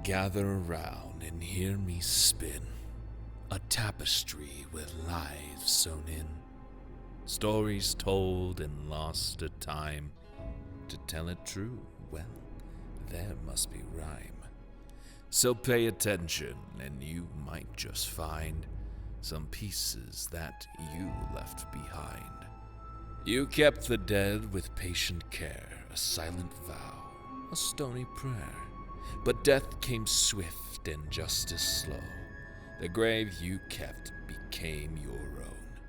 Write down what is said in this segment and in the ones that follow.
Gather around and hear me spin a tapestry with lives sewn in, stories told and lost to time. To tell it true, well, there must be rhyme. So pay attention and you might just find some pieces that you left behind. You kept the dead with patient care, a silent vow, a stony prayer. But death came swift and justice slow. The grave you kept became your own.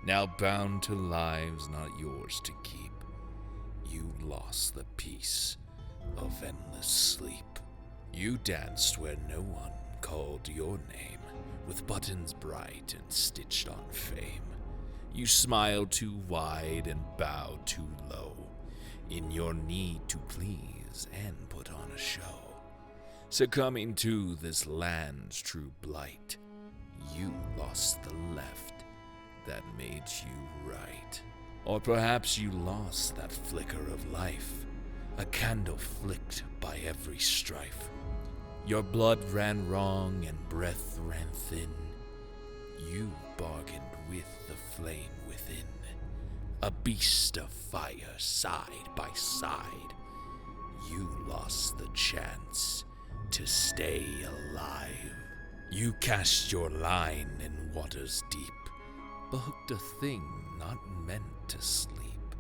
Now bound to lives not yours to keep, you lost the peace of endless sleep. You danced where no one called your name, with buttons bright and stitched on fame. You smiled too wide and bowed too low, in your need to please and put on a show. Succumbing to this land's true blight, you lost the left that made you right. Or perhaps you lost that flicker of life, a candle flicked by every strife. Your blood ran wrong and breath ran thin. You bargained with the flame within, a beast of fire side by side. You lost the chance to stay alive. You cast your line in waters deep, but hooked a thing not meant to sleep.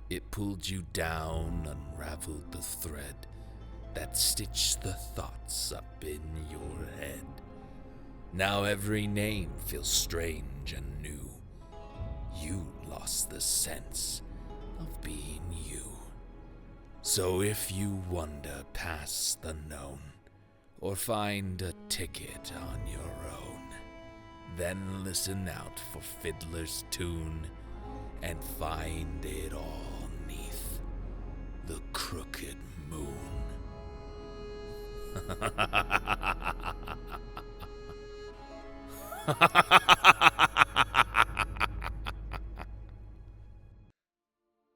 It pulled you down, unraveled the thread that stitched the thoughts up in your head. Now every name feels strange and new. You lost the sense of being you. So if you wander past the known, or find a ticket on your own, then listen out for Fiddler's tune, and find it all 'neath the crooked moon.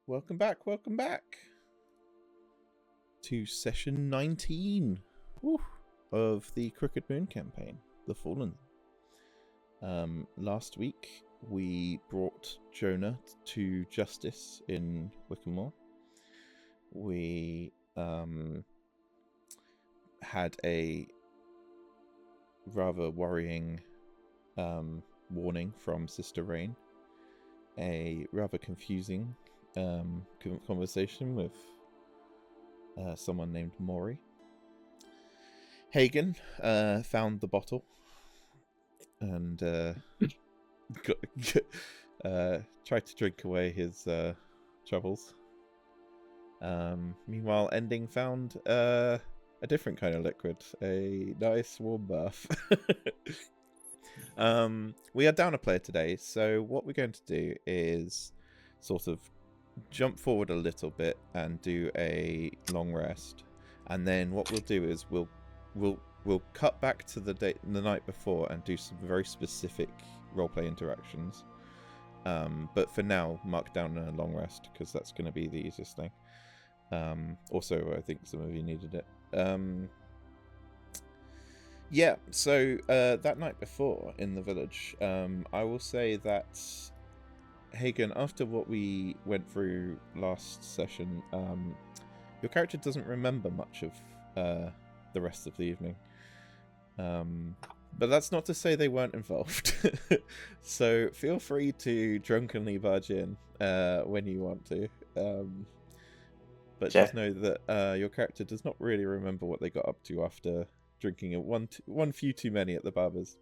Welcome back to session 19 of the Crooked Moon campaign, The Fallen. Last week we brought Jonah to justice in Wickham. We had a rather worrying warning from Sister Rain, a rather confusing conversation with someone named Maury. Hagen found the bottle and tried to drink away his troubles. Meanwhile, Ending found a different kind of liquid, a nice warm bath. We are down a player today, so what we're going to do is sort of jump forward a little bit and do a long rest, and then what we'll do is we'll cut back to the night before and do some very specific roleplay interactions. But for now, mark down a long rest because that's going to be the easiest thing. Also, I think some of you needed it. Yeah, so that night before in the village, I will say that Hagen, after what we went through last session, your character doesn't remember much of the rest of the evening. But that's not to say they weren't involved. So feel free to drunkenly barge in when you want to. But just know that your character does not really remember what they got up to after drinking one few too many at the barber's.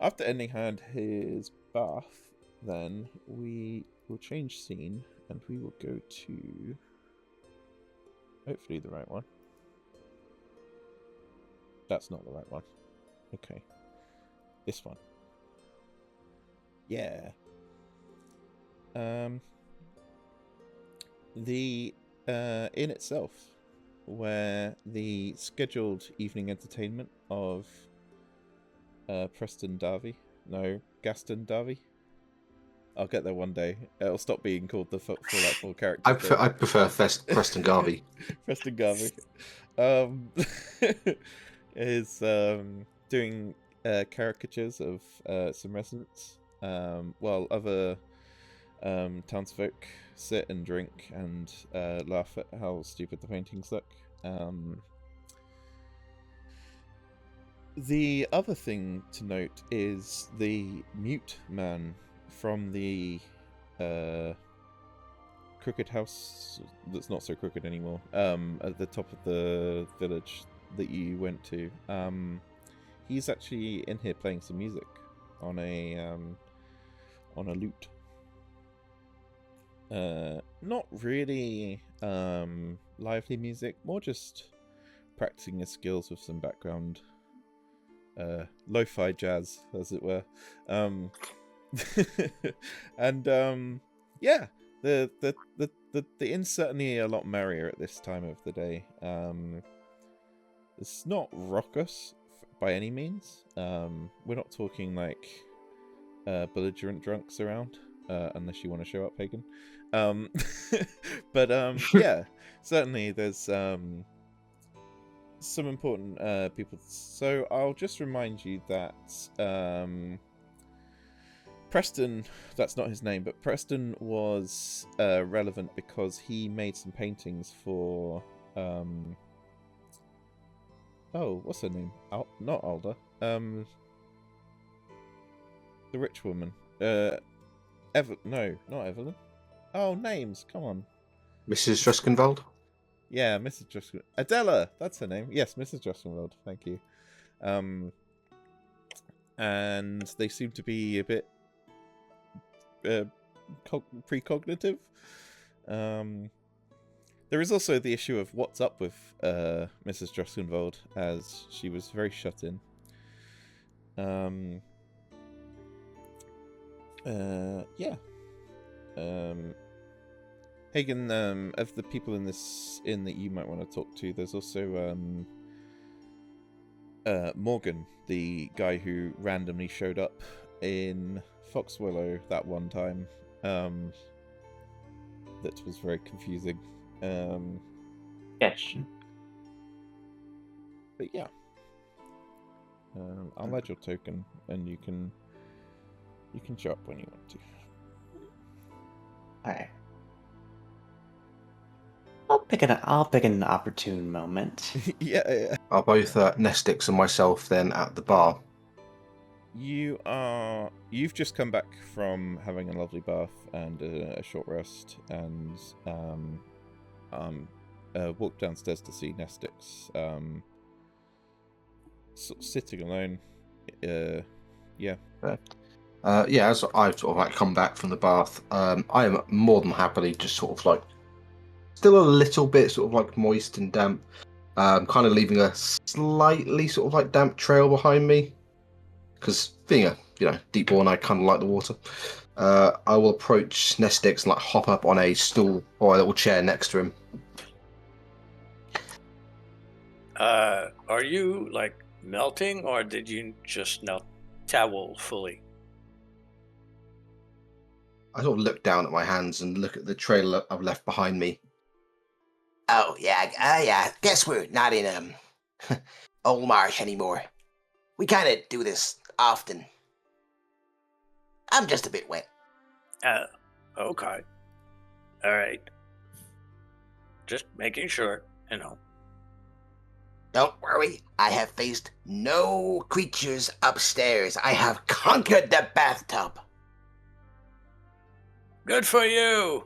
After Ending had his bath, then we will change scene and we will go to hopefully the right one. That's not the right one. Okay. This one. Yeah. The inn itself, where the scheduled evening entertainment of Gaston Darby I'll get there one day. It'll stop being called the Fallout 4 character thing. I prefer Preston Garvey. Preston Garvey. Is doing caricatures of some residents, while other townsfolk sit and drink and laugh at how stupid the paintings look. The other thing to note is the mute man from the crooked house that's not so crooked anymore, at the top of the village that you went to. He's actually in here playing some music on a lute. Not really lively music, more just practicing his skills with some background lo-fi jazz, as it were. And yeah, the inn's certainly a lot merrier at this time of the day. It's not raucous by any means. We're not talking like belligerent drunks around, unless you want to show up, Pagan. But yeah, certainly there's some important people. So I'll just remind you that Preston, that's not his name, but Preston was relevant because he made some paintings for what's her name? Not Alda. The rich woman. No, not Evelyn. Oh, names, come on. Mrs. Dreskenwald? Yeah, Mrs. Dreskenwald. Adela, that's her name. Yes, Mrs. Dreskenwald, thank you. And they seem to be a bit precognitive. There is also the issue of what's up with Mrs. Dreskenwald, as she was very shut in. Yeah. Hagen, of the people in this inn that you might want to talk to, there's also Morgan, the guy who randomly showed up in Foxwillow that one time. That was very confusing. Yes. But yeah. I'll add your token, and you can show up when you want to. Alright. I'll pick an opportune moment. Yeah. Are both Nestix and myself then at the bar? You've just come back from having a lovely bath and a short rest, and walked downstairs to see Nestix, sort of sitting alone. Yeah. Yeah, as I've sort of like come back from the bath, I am more than happily just sort of like still a little bit sort of like moist and damp, kind of leaving a slightly sort of like damp trail behind me. Because being a deep-born, I kind of like the water. I will approach Nestix and like hop up on a stool or a little chair next to him. Are you like melting, or did you just not towel fully? I sort of look down at my hands and look at the trail I've left behind me. Oh, yeah. Guess we're not in, Old Marsh anymore. We kind of do this often. I'm just a bit wet. Okay. All right. Just making sure, Don't worry, I have faced no creatures upstairs. I have conquered the bathtub. Good for you!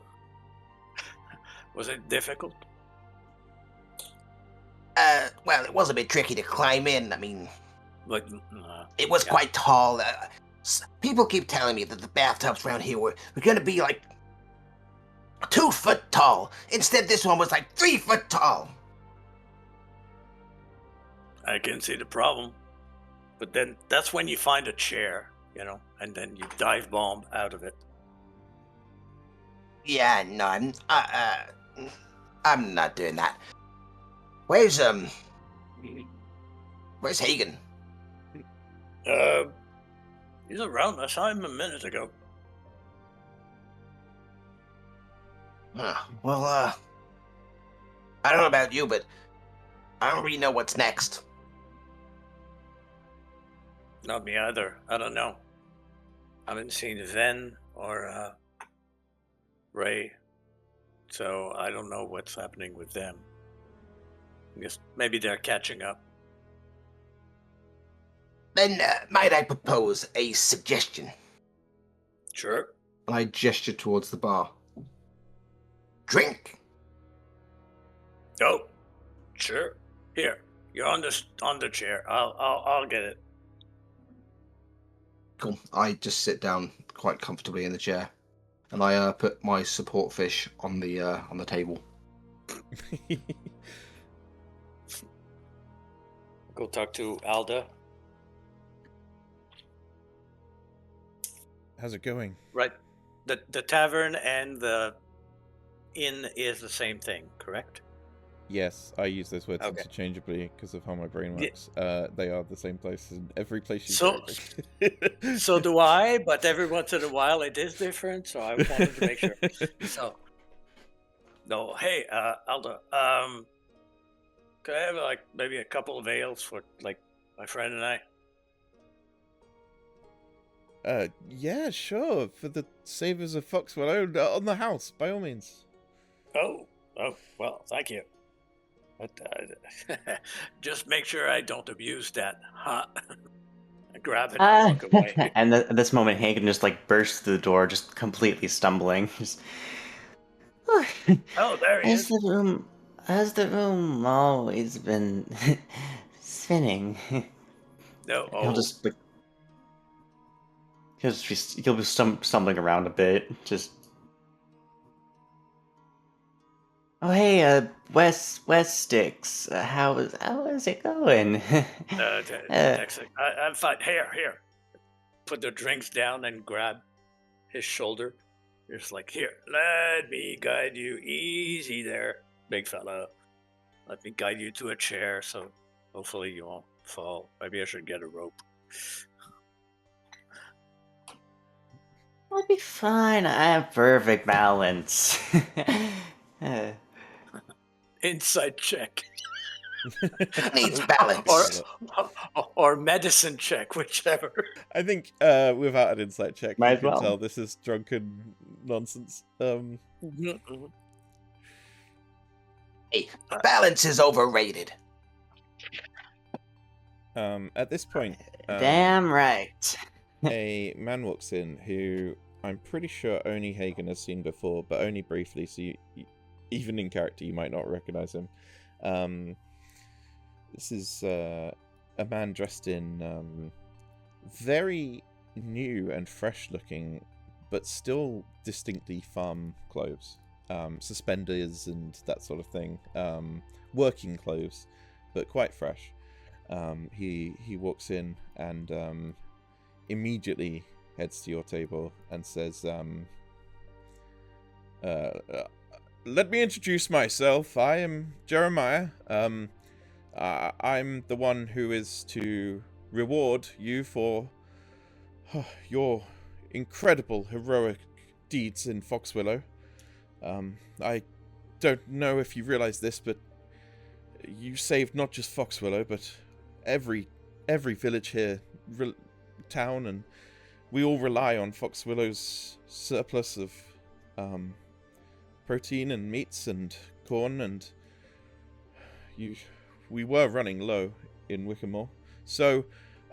Was it difficult? Well, it was a bit tricky to climb in. I mean, it was yeah. quite tall. People keep telling me that the bathtubs around here were going to be like 2 foot tall. Instead, this one was like 3 foot tall. I can see the problem. But then that's when you find a chair, and then you dive bomb out of it. Yeah, no, I'm not doing that. Where's Hagen? He's around. I saw him a minute ago. Well, I don't know about you, but I don't really know what's next. Not me either. I don't know. I haven't seen Ven or Ray, so I don't know what's happening with them. I guess maybe they're catching up. Then, might I propose a suggestion? Sure. And I gesture towards the bar. Drink. Oh, sure. Here, you're on the chair. I'll get it. Cool. I just sit down quite comfortably in the chair, and I put my support fish on the table. Go talk to Alda. How's it going? Right. The tavern and the inn is the same thing, correct? Yes, I use those words Okay. interchangeably because of how my brain Yeah. works. They are the same place in every place you So- go. So do I, but every once in a while it is different, so I wanted to make sure. So, no, hey, Alda, could I have like maybe a couple of ales for like my friend and I? Yeah, sure. For the Savers of Foxwell on the house, by all means. Oh, well, thank you. But just make sure I don't abuse that, huh? Grab it and walk away. And at this moment, Hagen just like bursts through the door, just completely stumbling. Just, Oh, there he is. Has the room always been spinning? No, He'll oh, just like, he'll be stumbling around a bit. Just, oh hey, West Sticks, how is it going? I'm fine. Here. Put the drinks down and grab his shoulder. Just like, here, let me guide you. Easy there, big fella. Let me guide you to a chair so hopefully you won't fall. Maybe I should get a rope. I'll be fine. I have perfect balance. Insight check. Needs balance. Or medicine check, whichever. I think without an insight check, Might you as can well. tell this is drunken nonsense. Hey, balance is overrated. At this point, Damn right. a man walks in who I'm pretty sure only Hagen has seen before, but only briefly, so even in character you might not recognize him. This is a man dressed in very new and fresh looking, but still distinctly farm clothes. Suspenders and that sort of thing. Working clothes, but quite fresh. He walks in and immediately heads to your table and says, let me introduce myself. I am Jeremiah. I'm the one who is to reward you for your incredible heroic deeds in Foxwillow. I don't know if you realize this, but you saved not just Foxwillow, but every village here, town, and we all rely on Foxwillow's surplus of protein and meats and corn, and we were running low in Wickermore. So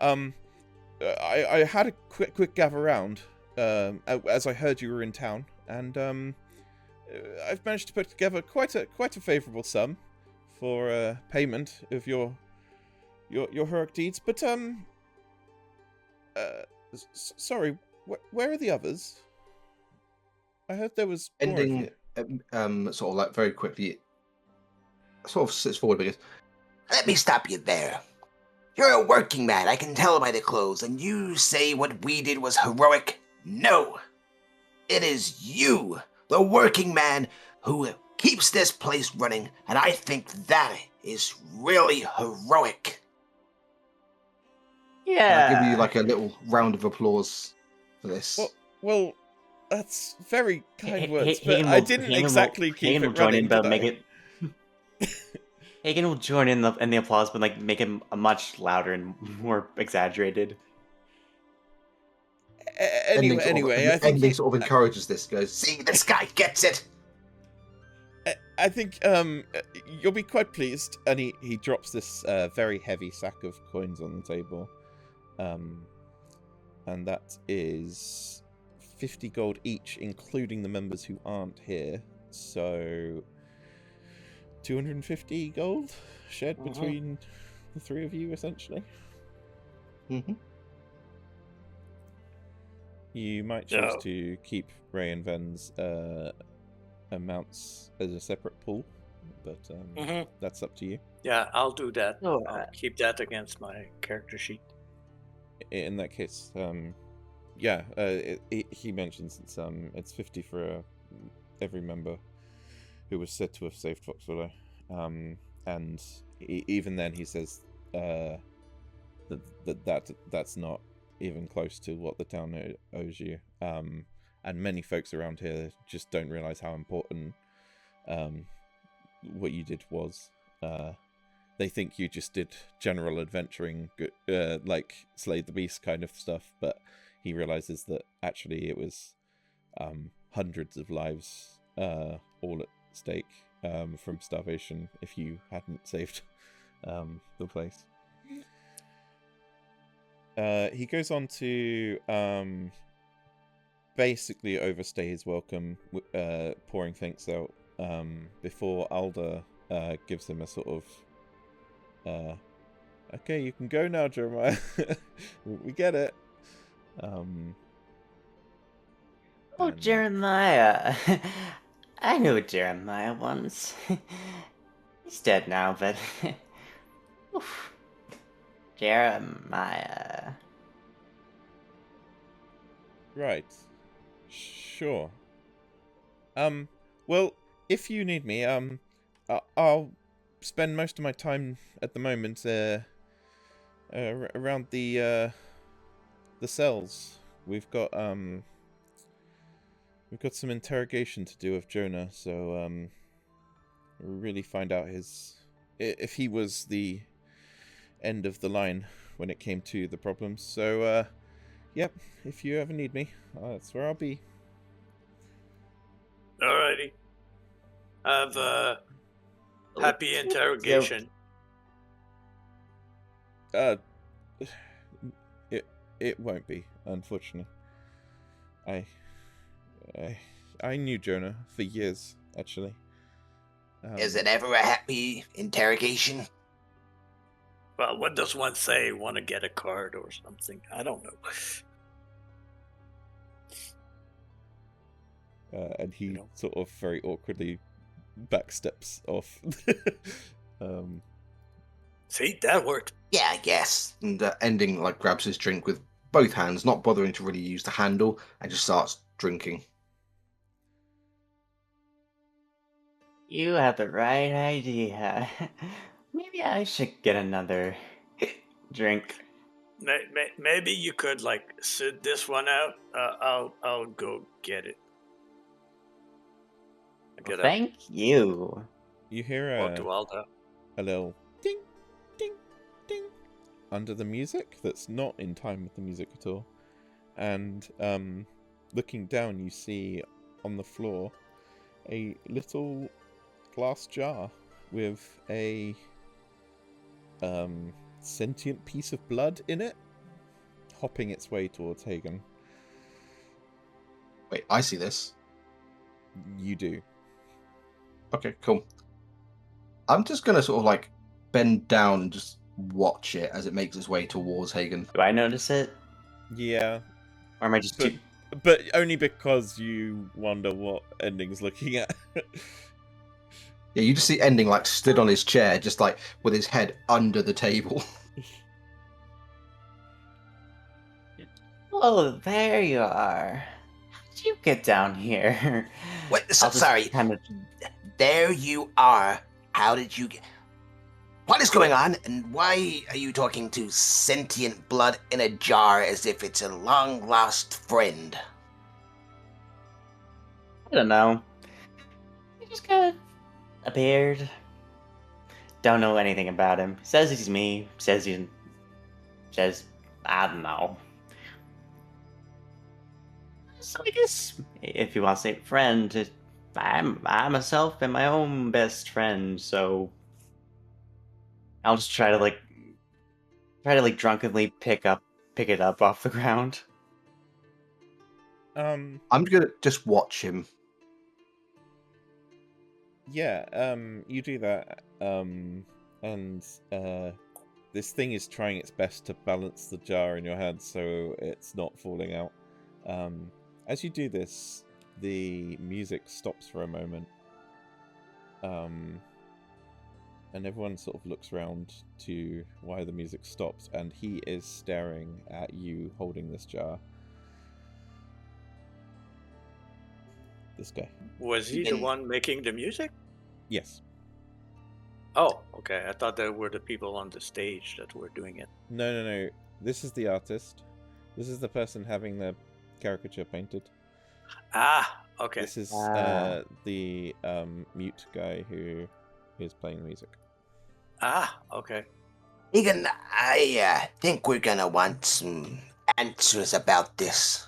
I had a quick gather round as I heard you were in town, and I've managed to put together quite a favourable sum for payment of your heroic deeds. But sorry, where are the others? I heard there was more of you. Sort of like very quickly, sort of sits forward because Let me stop you there. You're a working man, I can tell by the clothes, and you say what we did was heroic? No! It is you, the working man, who keeps this place running, and I think that is really heroic. I give you like a little round of applause for this. Well, That's very kind words, but Hagen I will- didn't Hagen will- exactly keep Hagen will it join running, in, but did make I? it. Hagen will join in the applause, but like make it much louder and more exaggerated. Anyway, I think Ending sort of encourages this. Goes, See, this guy gets it. I think you'll be quite pleased, and he drops this very heavy sack of coins on the table, and that is 50 gold each, including the members who aren't here. So 250 gold shared between the three of you, essentially. Mhm. You might choose to keep Ray and Ven's amounts as a separate pool, but that's up to you. Yeah, I'll do that. Oh, I'll keep that against my character sheet. In that case, he mentions it's 50 for every member who was said to have saved Foxwillow, and even then he says that's not even close to what the town owes you, and many folks around here just don't realize how important what you did was. They think you just did general adventuring, like slayed the beast kind of stuff, but he realizes that actually it was hundreds of lives all at stake from starvation if you hadn't saved the place. He goes on to basically overstay his welcome, pouring thanks out before Alda gives him a sort of okay, you can go now, Jeremiah. We get it. Jeremiah. I knew Jeremiah once. He's dead now, but oof. Jeremiah. Right. Sure. Well, if you need me, I'll spend most of my time at the moment around the cells. We've got some interrogation to do with Jonah, so really find out if he was the end of the line when it came to the problems. So yep, if you ever need me, that's where I'll be. Alrighty. Have a happy interrogation. It won't be, unfortunately. I knew Jonah for years, actually. Is it ever a happy interrogation? Well, what does one say? Want to get a card or something? I don't know. And he sort of very awkwardly backsteps off. See, that worked. Yeah, I guess. And Ending like grabs his drink with both hands, not bothering to really use the handle, and just starts drinking. You have the right idea. Maybe I should get another drink. Maybe you could like sit this one out. I'll go get it. Well, thank you. You hear a little ding, ding, ding under the music that's not in time with the music at all. And looking down, you see on the floor a little glass jar with a sentient piece of blood in it, hopping its way towards Hagen. Wait, I see this. You do. Okay, cool. I'm just gonna sort of like bend down and just watch it as it makes its way towards Hagen. Do I notice it? Yeah. Or am I just too... But only because you wonder what Ending's looking at. Yeah, you just see Ending like stood on his chair, just like with his head under the table. Oh, there you are. How did you get down here? Wait, sorry. There you are. How did you get... What is going on, and why are you talking to sentient blood in a jar as if it's a long-lost friend? I don't know. He just kind of appeared. Don't know anything about him. Says he's me. Says I don't know. So I guess if you want to say friend, I myself am my own best friend. So I'll just try to drunkenly pick it up off the ground. Um, I'm gonna just watch him. yeah, you do that, and this thing is trying its best to balance the jar in your hand so it's not falling out. As you do this, the music stops for a moment, and everyone sort of looks around to why the music stops, and he is staring at you holding this jar. This guy. Was he the one making the music? Yes. Oh, okay. I thought that were the people on the stage that were doing it. No. This is the artist. This is the person having the caricature painted. Ah, okay. This is the mute guy who is playing music. Ah, okay. Egan, I think we're gonna want some answers about this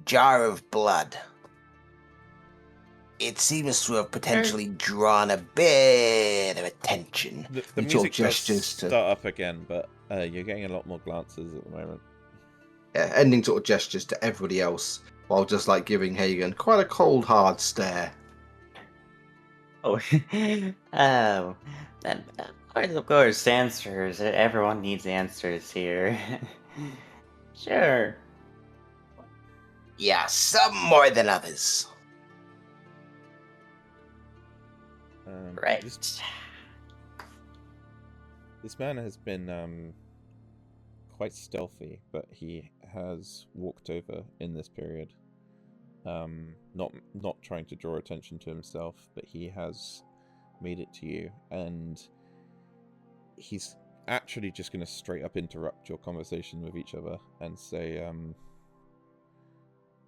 jar of blood. It seems to have potentially drawn a bit of attention. The He sort of music does gestures start to up again, but you're getting a lot more glances at the moment. ending sort of gestures to everybody else while just like giving Hagen quite a cold, hard stare. Oh, oh, of course, answers. Everyone needs answers here. Sure. Yeah, some more than others. Right. This man has been quite stealthy, but he has walked over in this period. Not trying to draw attention to himself, but he has made it to you, and he's actually just going to straight up interrupt your conversation with each other and say,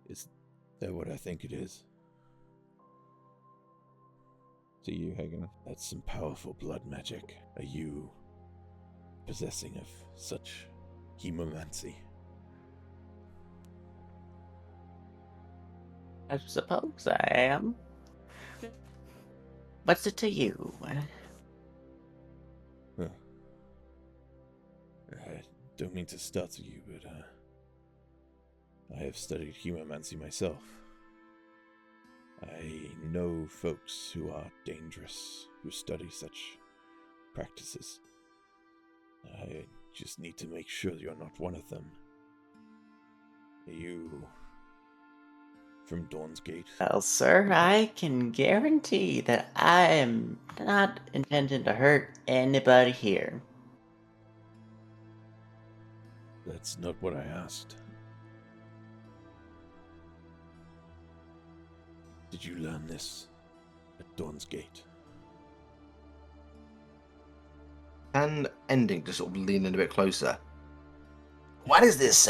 "Is that what I think it is?" To you, Hagen. That's some powerful blood magic. Are you possessing of such hemomancy? I suppose I am. What's it to you? Huh. I don't mean to startle you, but I have studied hemomancy myself. I know folks who are dangerous, who study such practices. I just need to make sure you're not one of them. Are you from Dawn's Gate? Well, sir, I can guarantee that I am not intending to hurt anybody here. That's not what I asked. Did you learn this at Dawn's Gate? And ending to sort of lean in a bit closer. What is this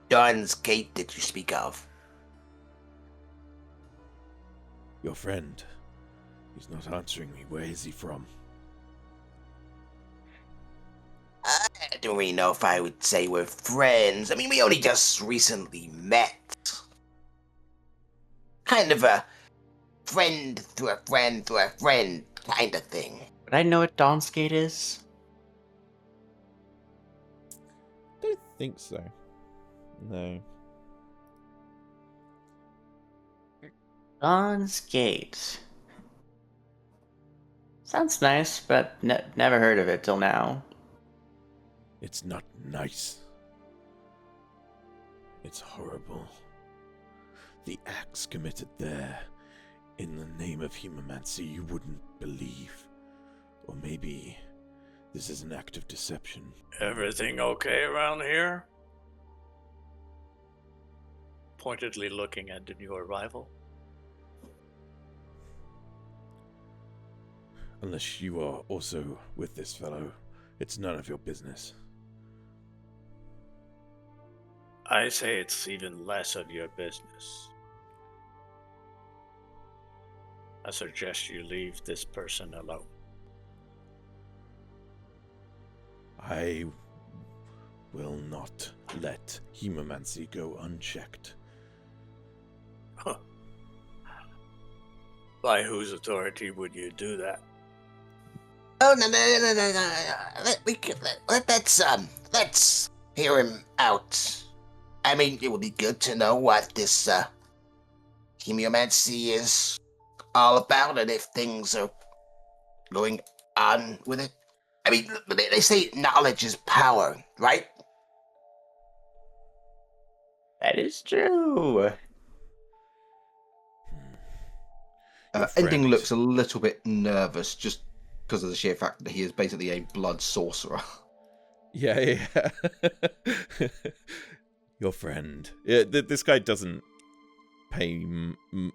Dawn's Gate that you speak of? Your friend. He's not answering me. Where is he from? I don't really know if I would say we're friends. I mean, we only just recently met. Kind of a friend through a friend through a friend kind of thing. Would I know what Dawn's Gate is? Don't think so. No. Dawn's Gate. Sounds nice, but never heard of it till now. It's not nice. It's horrible. The acts committed there, in the name of hemomancy, you wouldn't believe. Or maybe this is an act of deception. Everything okay around here? Pointedly looking at the new arrival. Unless you are also with this fellow, it's none of your business. I say it's even less of your business. I suggest you leave this person alone. I will not let hemomancy go unchecked. Huh. By whose authority would you do that? Oh no. Let's hear him out. I mean, it would be good to know what this chemomancy is all about, and if things are going on with it. I mean, they say knowledge is power, right? That is true. Your Ending friend- looks a little bit nervous just because of the sheer fact that he is basically a blood sorcerer. Yeah. Your friend. Yeah, this guy doesn't pay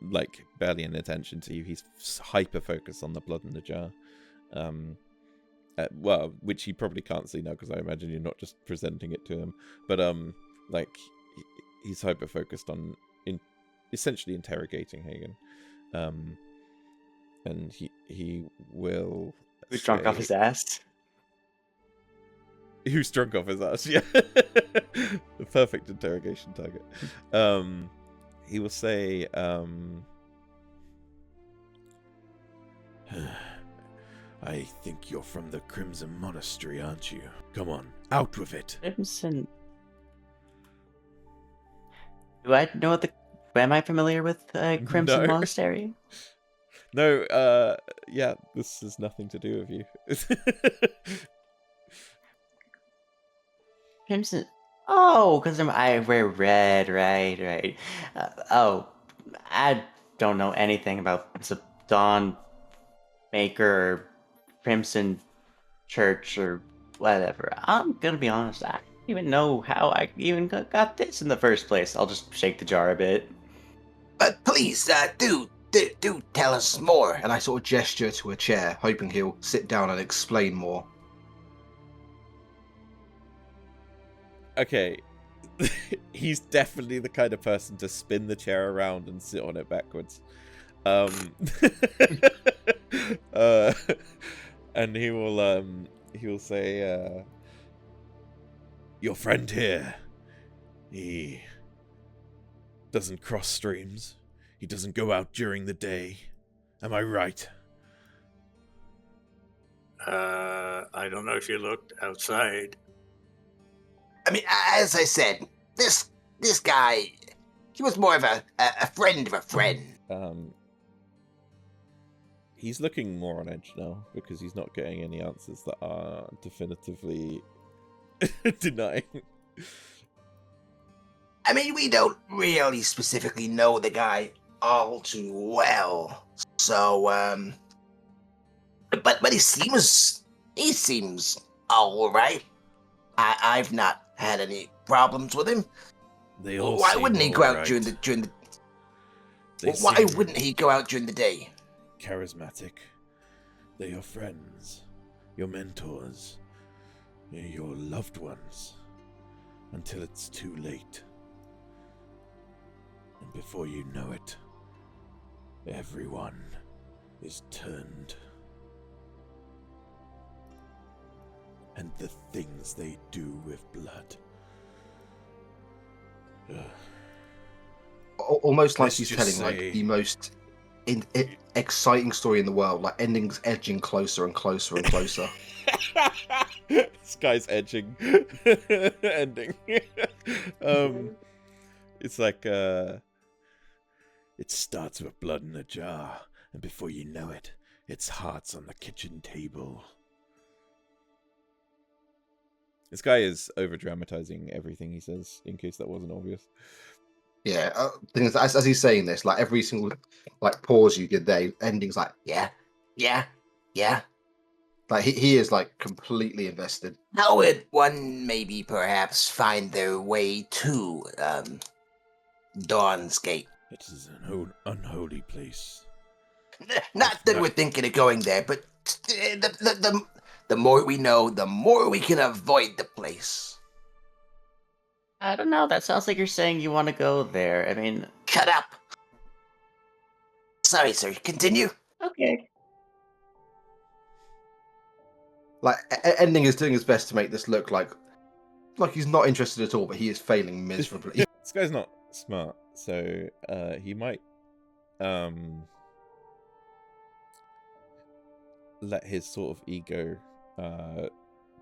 like barely any attention to you. He's hyper focused on the blood in the jar. Well, which he probably can't see now because I imagine you're not just presenting it to him. But like he's hyper focused on essentially interrogating Hagen. And he will. Who's drunk off his ass? Who's drunk off his ass? Yeah, the perfect interrogation target. He will say, "I think you're from the Crimson Monastery, aren't you? Come on, out with it." Crimson. Do I know the? Am I familiar with Crimson No. Monastery? No, yeah, this has nothing to do with you. Crimson. Oh, because I wear red, right. I don't know anything about the Dawn Maker or Crimson Church or whatever. I'm gonna be honest. I don't even know how I even got this in the first place. I'll just shake the jar a bit. But please, do tell us more. And I sort of gesture to a chair, hoping he'll sit down and explain more. Okay, he's definitely the kind of person to spin the chair around and sit on it backwards. And he will say, "Your friend here, he doesn't cross streams. He doesn't go out during the day. Am I right?" I don't know if you looked outside. I mean, as I said, this guy, he was more of a friend of a friend. He's looking more on edge now because he's not getting any answers that are definitively denying. I mean, we don't really specifically know the guy all too well, so but he seems all right. I've not had any problems with him. They all Why seem wouldn't he go out alright. during the? They Why seem wouldn't he go out during the day? charismatic. They're your friends, your mentors, your loved ones, until it's too late. And before you know it, everyone is turned. And the things they do with blood. Almost like Let's he's just telling say- like the most exciting story in the world. Like endings edging closer and closer and closer. This guy's edging. Ending. It's like it starts with blood in a jar, and before you know it, it's hearts on the kitchen table. This guy is over dramatizing everything he says, in case that wasn't obvious. Yeah, thing is, as he's saying this, like every single like pause you get there, ending's like Yeah. like he is like completely invested. How would one maybe perhaps find their way to Dawn's Gate? It is an unholy place. Not that we're thinking of going there, but the more we know, the more we can avoid the place. I don't know. That sounds like you're saying you want to go there. I mean, Shut up. Sorry, sir. Continue. Okay. Like Ending is doing his best to make this look like he's not interested at all, but he is failing miserably. This guy's not smart, so he might let his sort of ego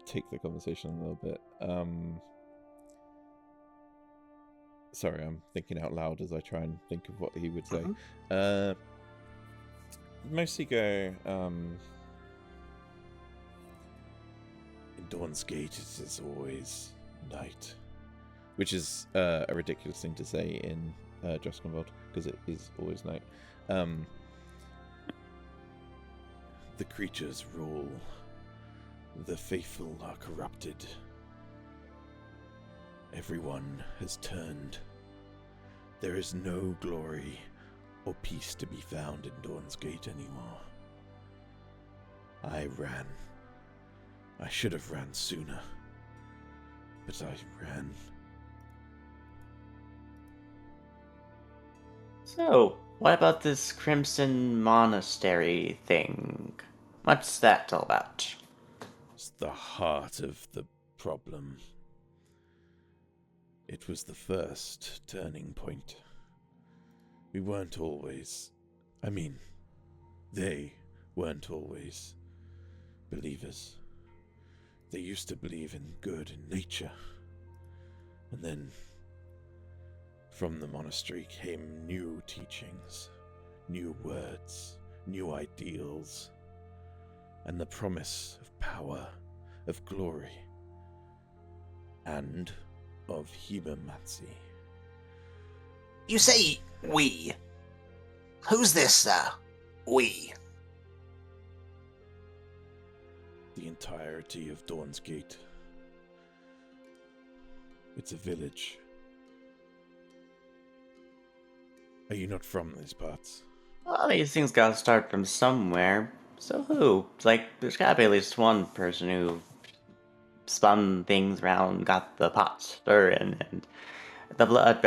take the conversation a little bit. Sorry, I'm thinking out loud as I try and think of what he would say. Mostly go, in Dawn's Gate it is always night. Which is a ridiculous thing to say in Dreskenwald, because it is always night. The creatures rule. The faithful are corrupted. Everyone has turned. There is no glory or peace to be found in Dawn's Gate anymore. I ran. I should have ran sooner. But I ran. So, what about this Crimson Monastery thing? What's that all about? It's the heart of the problem. It was the first turning point. We weren't always... they weren't always believers. They used to believe in good in nature. And then, from the monastery came new teachings, new words, new ideals, and the promise of power, of glory, and of humanity. You say we. Who's this, we? The entirety of Dawn's Gate. It's a village. Are you not from these parts? Well, these things gotta start from somewhere. So who? Like, there's gotta be at least one person who spun things around, got the pot stirring, and the blood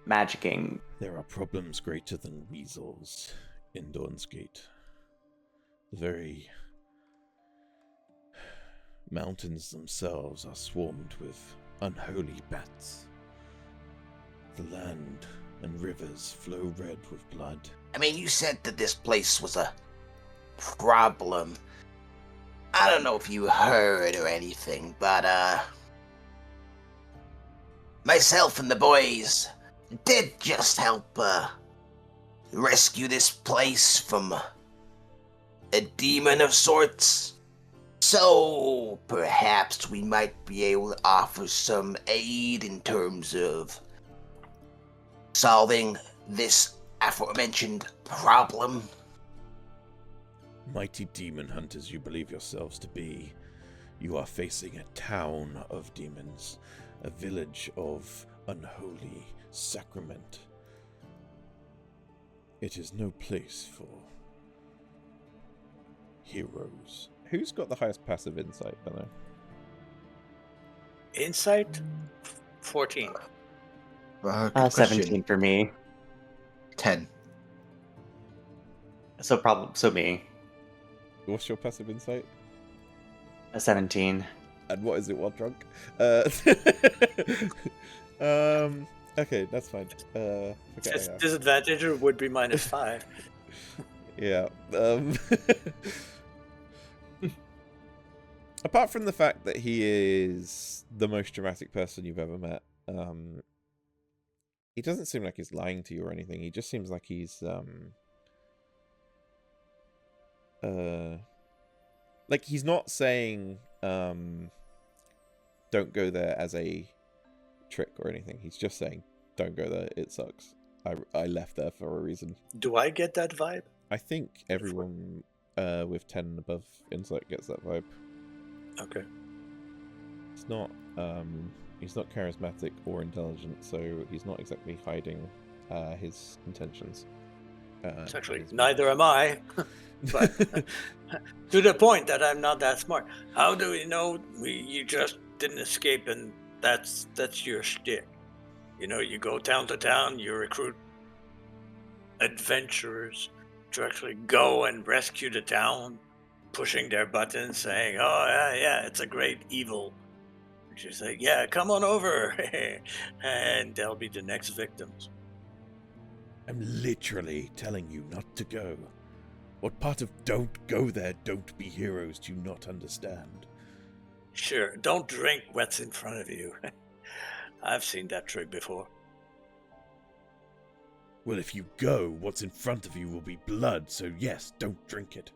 magicking. There are problems greater than weasels in Dawn's Gate. The very mountains themselves are swarmed with unholy bats. The land and rivers flow red with blood. I mean, you said that this place was a problem. I don't know if you heard or anything, but, myself and the boys did just help, rescue this place from a demon of sorts. So, perhaps we might be able to offer some aid in terms of solving this aforementioned problem. Mighty demon hunters you believe yourselves to be, you are facing a town of demons, a village of unholy sacrament. It is no place for heroes. Who's got the highest passive insight, by the way? Insight? 14. Good question. 17 for me. 10. So me. What's your passive insight? A 17. And what is it while drunk? Okay, that's fine. Disadvantage would be -5. Yeah. Apart from the fact that he is the most dramatic person you've ever met, he doesn't seem like he's lying to you or anything. He just seems like he's like he's not saying don't go there as a trick or anything. He's just saying don't go there, it sucks. I left there for a reason. Do I get that vibe? I think everyone with 10 and above insight gets that vibe. Okay. He's not charismatic or intelligent, so he's not exactly hiding his intentions. It's actually neither am I. But to the point that I'm not that smart. How do we know you just didn't escape and that's your shtick? You know, you go town to town, you recruit adventurers, to actually go and rescue the town, pushing their buttons, saying, "Oh yeah, it's a great evil." She's like, "Yeah, come on over," and they'll be the next victims. I'm literally telling you not to go. What part of don't go there, don't be heroes do you not understand? Sure, don't drink what's in front of you. I've seen that trick before. Well, if you go, what's in front of you will be blood, so yes, don't drink it.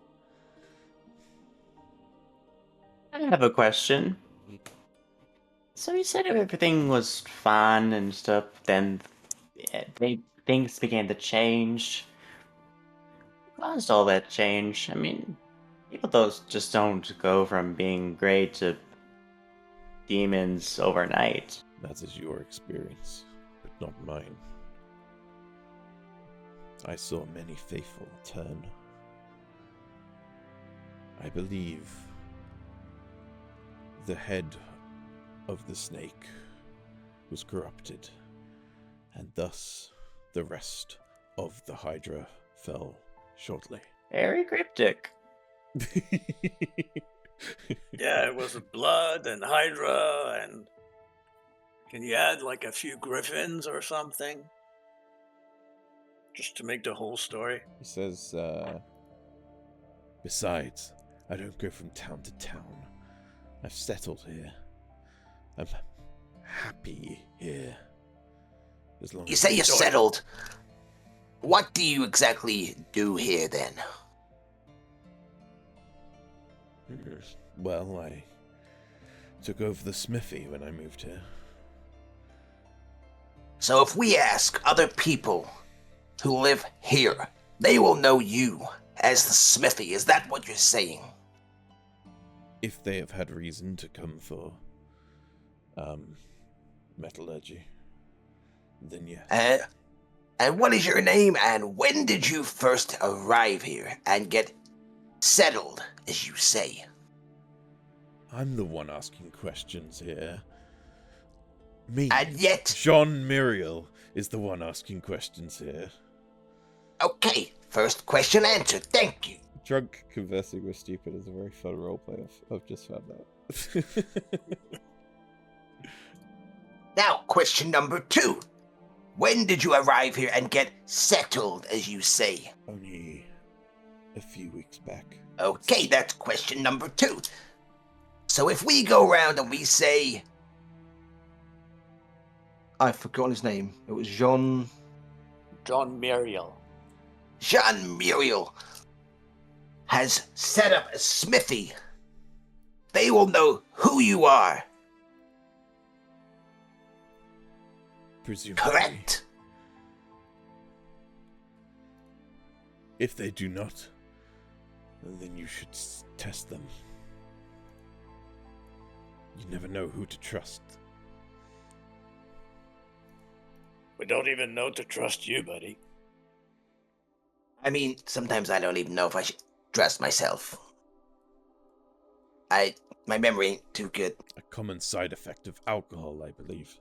I have a question. So you said everything was fun and stuff, then things began to change. What caused all that change? I mean, people just don't go from being great to demons overnight. That is your experience, but not mine. I saw many faithful turn. I believe the head of the snake was corrupted, and thus the rest of the Hydra fell shortly. Very cryptic. Yeah, it was blood and Hydra, and can you add like a few griffins or something? Just to make the whole story. He says, Besides, I don't go from town to town. I've settled here. I'm happy here. As long You as say I you're enjoy it. settled. What do you exactly do here then? Well, I took over the smithy when I moved here. So if we ask other people who live here, they will know you as the smithy. Is that what you're saying? If they have had reason to come for metallurgy, then yes. And what is your name, and when did you first arrive here and get settled, as you say? I'm the one asking questions here. Me, And yet... John Muriel, is the one asking questions here. Okay, first question answered, thank you. drunk conversing with stupid is a very fun roleplay. I've just found out. Now, question number 2. When did you arrive here and get settled, as you say? Only a few weeks back. Okay, that's question number 2. So if we go around and we say... I've forgotten his name. It was Jean... John Muriel. Jean Muriel has set up a smithy. They will know who you are, Presumably. correct? If they do not, then you should test them. You never know who to trust. We don't even know to trust you, buddy. I mean, sometimes I don't even know if I should trust myself. My memory ain't too good. A common side effect of alcohol, I believe.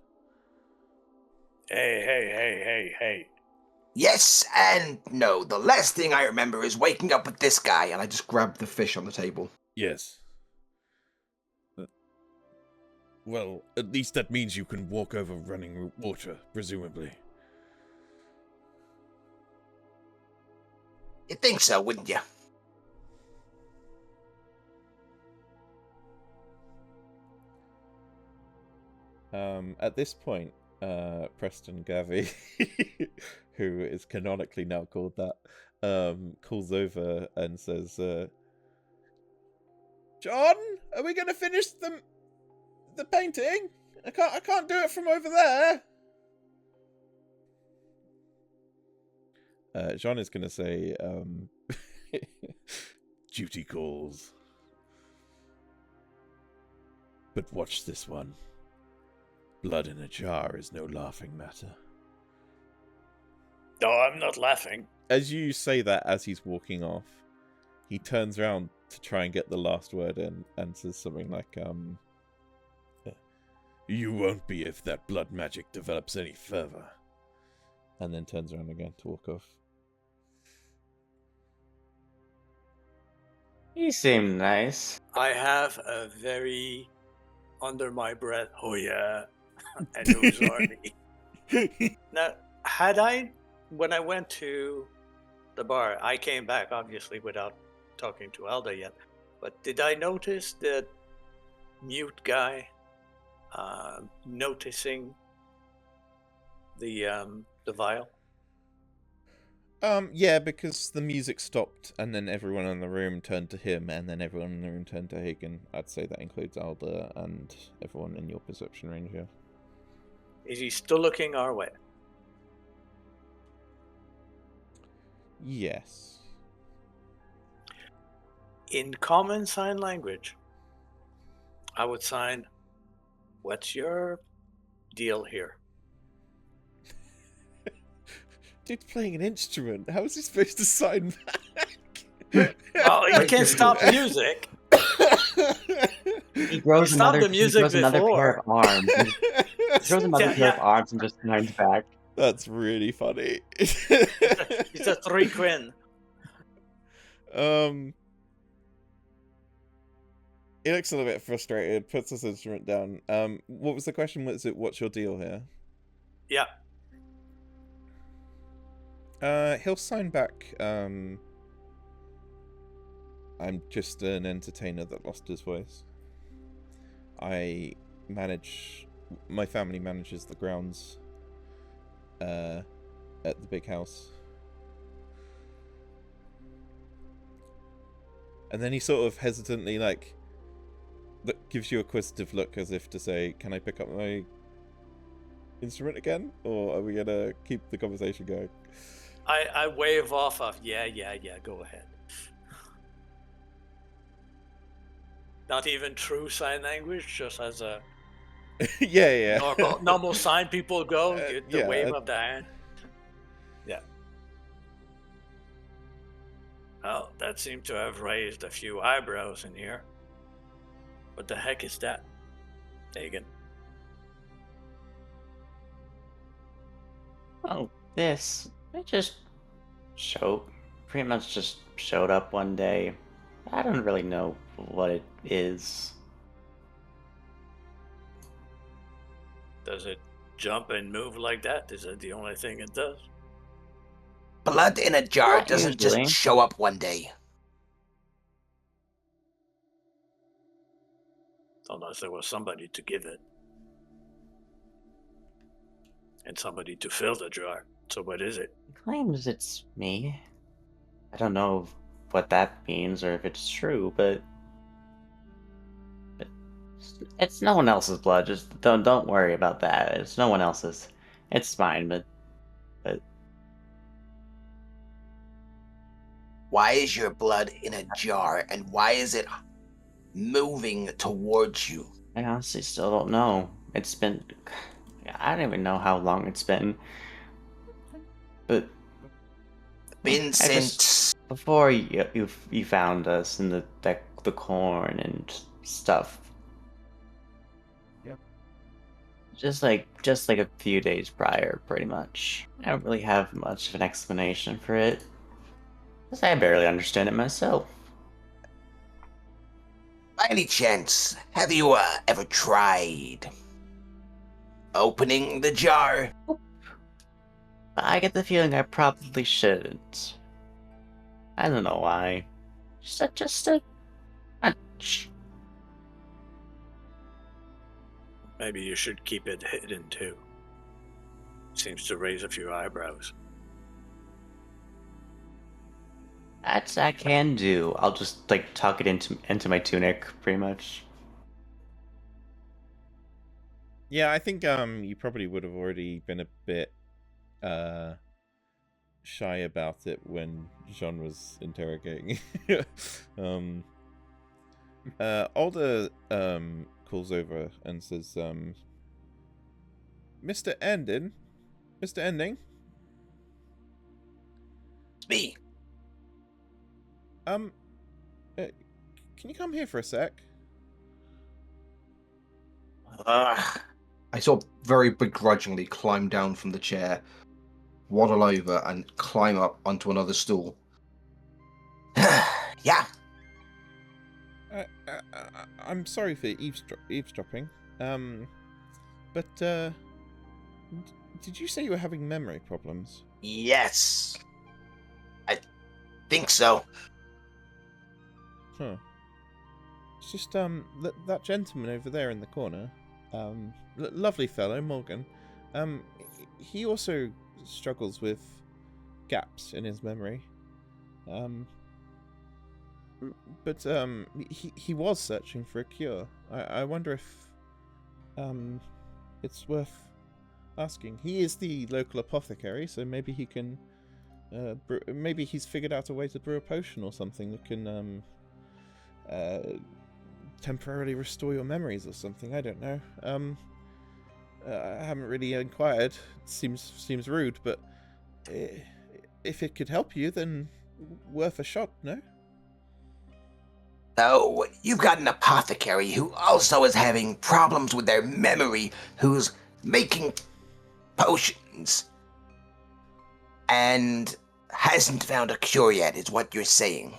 Hey. Yes and no. The last thing I remember is waking up with this guy, and I just grabbed the fish on the table. Yes. Well, at least that means you can walk over running water, presumably. You think so, wouldn't you? At this point, Preston Gavi, who is canonically now called that, calls over and says, "John, are we going to finish the painting? I can't do it from over there." John is going to say, Duty calls. But watch this one. Blood in a jar is no laughing matter. No, I'm not laughing. as you say that as he's walking off, he turns around to try and get the last word in and says something like, You won't be if that blood magic develops any further. and then turns around again to walk off. He seemed nice. I have a very under my breath, oh yeah, and who's army. Now, when I went to the bar, I came back obviously without talking to Alda yet, but did I notice the mute guy noticing the vial? Yeah, because the music stopped, and then everyone in the room turned to him, and then everyone in the room turned to Hagen. I'd say that includes Alda and everyone in your perception range, yeah. Is he still looking our way? Yes. In common sign language, I would sign, what's your deal here? Dude's playing an instrument. How is he supposed to sign back? Oh, he Very can't stop difficult. music. He grows He stopped another. the music he grows another pair before. of arms. He grows another Yeah, pair of yeah. arms and just turns back. That's really funny. He's a 3 Quinn. He looks a little bit frustrated, puts his instrument down. What was the question? Was it, what's your deal here? Yeah. He'll sign back, I'm just an entertainer that lost his voice. My family manages the grounds, at the big house. And then he sort of hesitantly, gives you a quizzitive look as if to say, can I pick up my instrument again? Or are we gonna keep the conversation going? I wave off of, yeah, go ahead. Not even true sign language, just as a yeah. normal sign people go, the yeah. wave of the hand. Yeah. Oh, that seemed to have raised a few eyebrows in here. What the heck is that, Hagen? Oh, this. It just pretty much just showed up one day. I don't really know what it is. Does it jump and move like that? Is that the only thing it does? Blood in a jar Not doesn't usually. just show up one day. Unless there was somebody to give it. And somebody to fill the jar. So what is it? He claims it's me. I don't know what that means or if it's true, but it's no one else's blood. Just don't worry about that. It's no one else's. It's mine, but Why is your blood in a jar, and why is it moving towards you? I honestly still don't know. It's been. I don't even know how long it's been. But Been I since just- before you found us and the corn and stuff. Yep. Just like a few days prior, pretty much. I don't really have much of an explanation for it. 'Cause I barely understand it myself. By any chance, have you ever tried opening the jar? I get the feeling I probably shouldn't. I don't know why. Just a hunch. Maybe you should keep it hidden too. Seems to raise a few eyebrows. That I can do. I'll just tuck it into my tunic, pretty much. Yeah, I think you probably would have already been a bit shy about it when Jean was interrogating. Alder calls over and says, Mr. Ending? Mr. Ending? It's me. Can you come here for a sec? I sort of very begrudgingly climb down from the chair, waddle over, and climb up onto another stool. Yeah. I'm sorry for eavesdropping. But did you say you were having memory problems? Yes. I think so. Huh. It's just that gentleman over there in the corner, lovely fellow Morgan. He also struggles with gaps in his memory. But he was searching for a cure. I wonder if it's worth asking. He is the local apothecary, so maybe he can. Maybe he's figured out a way to brew a potion or something that can temporarily restore your memories or something. I don't know. I haven't really inquired. It seems rude, but if it could help you, then worth a shot, no? Oh, you've got an apothecary who also is having problems with their memory, who's making potions and hasn't found a cure yet, is what you're saying.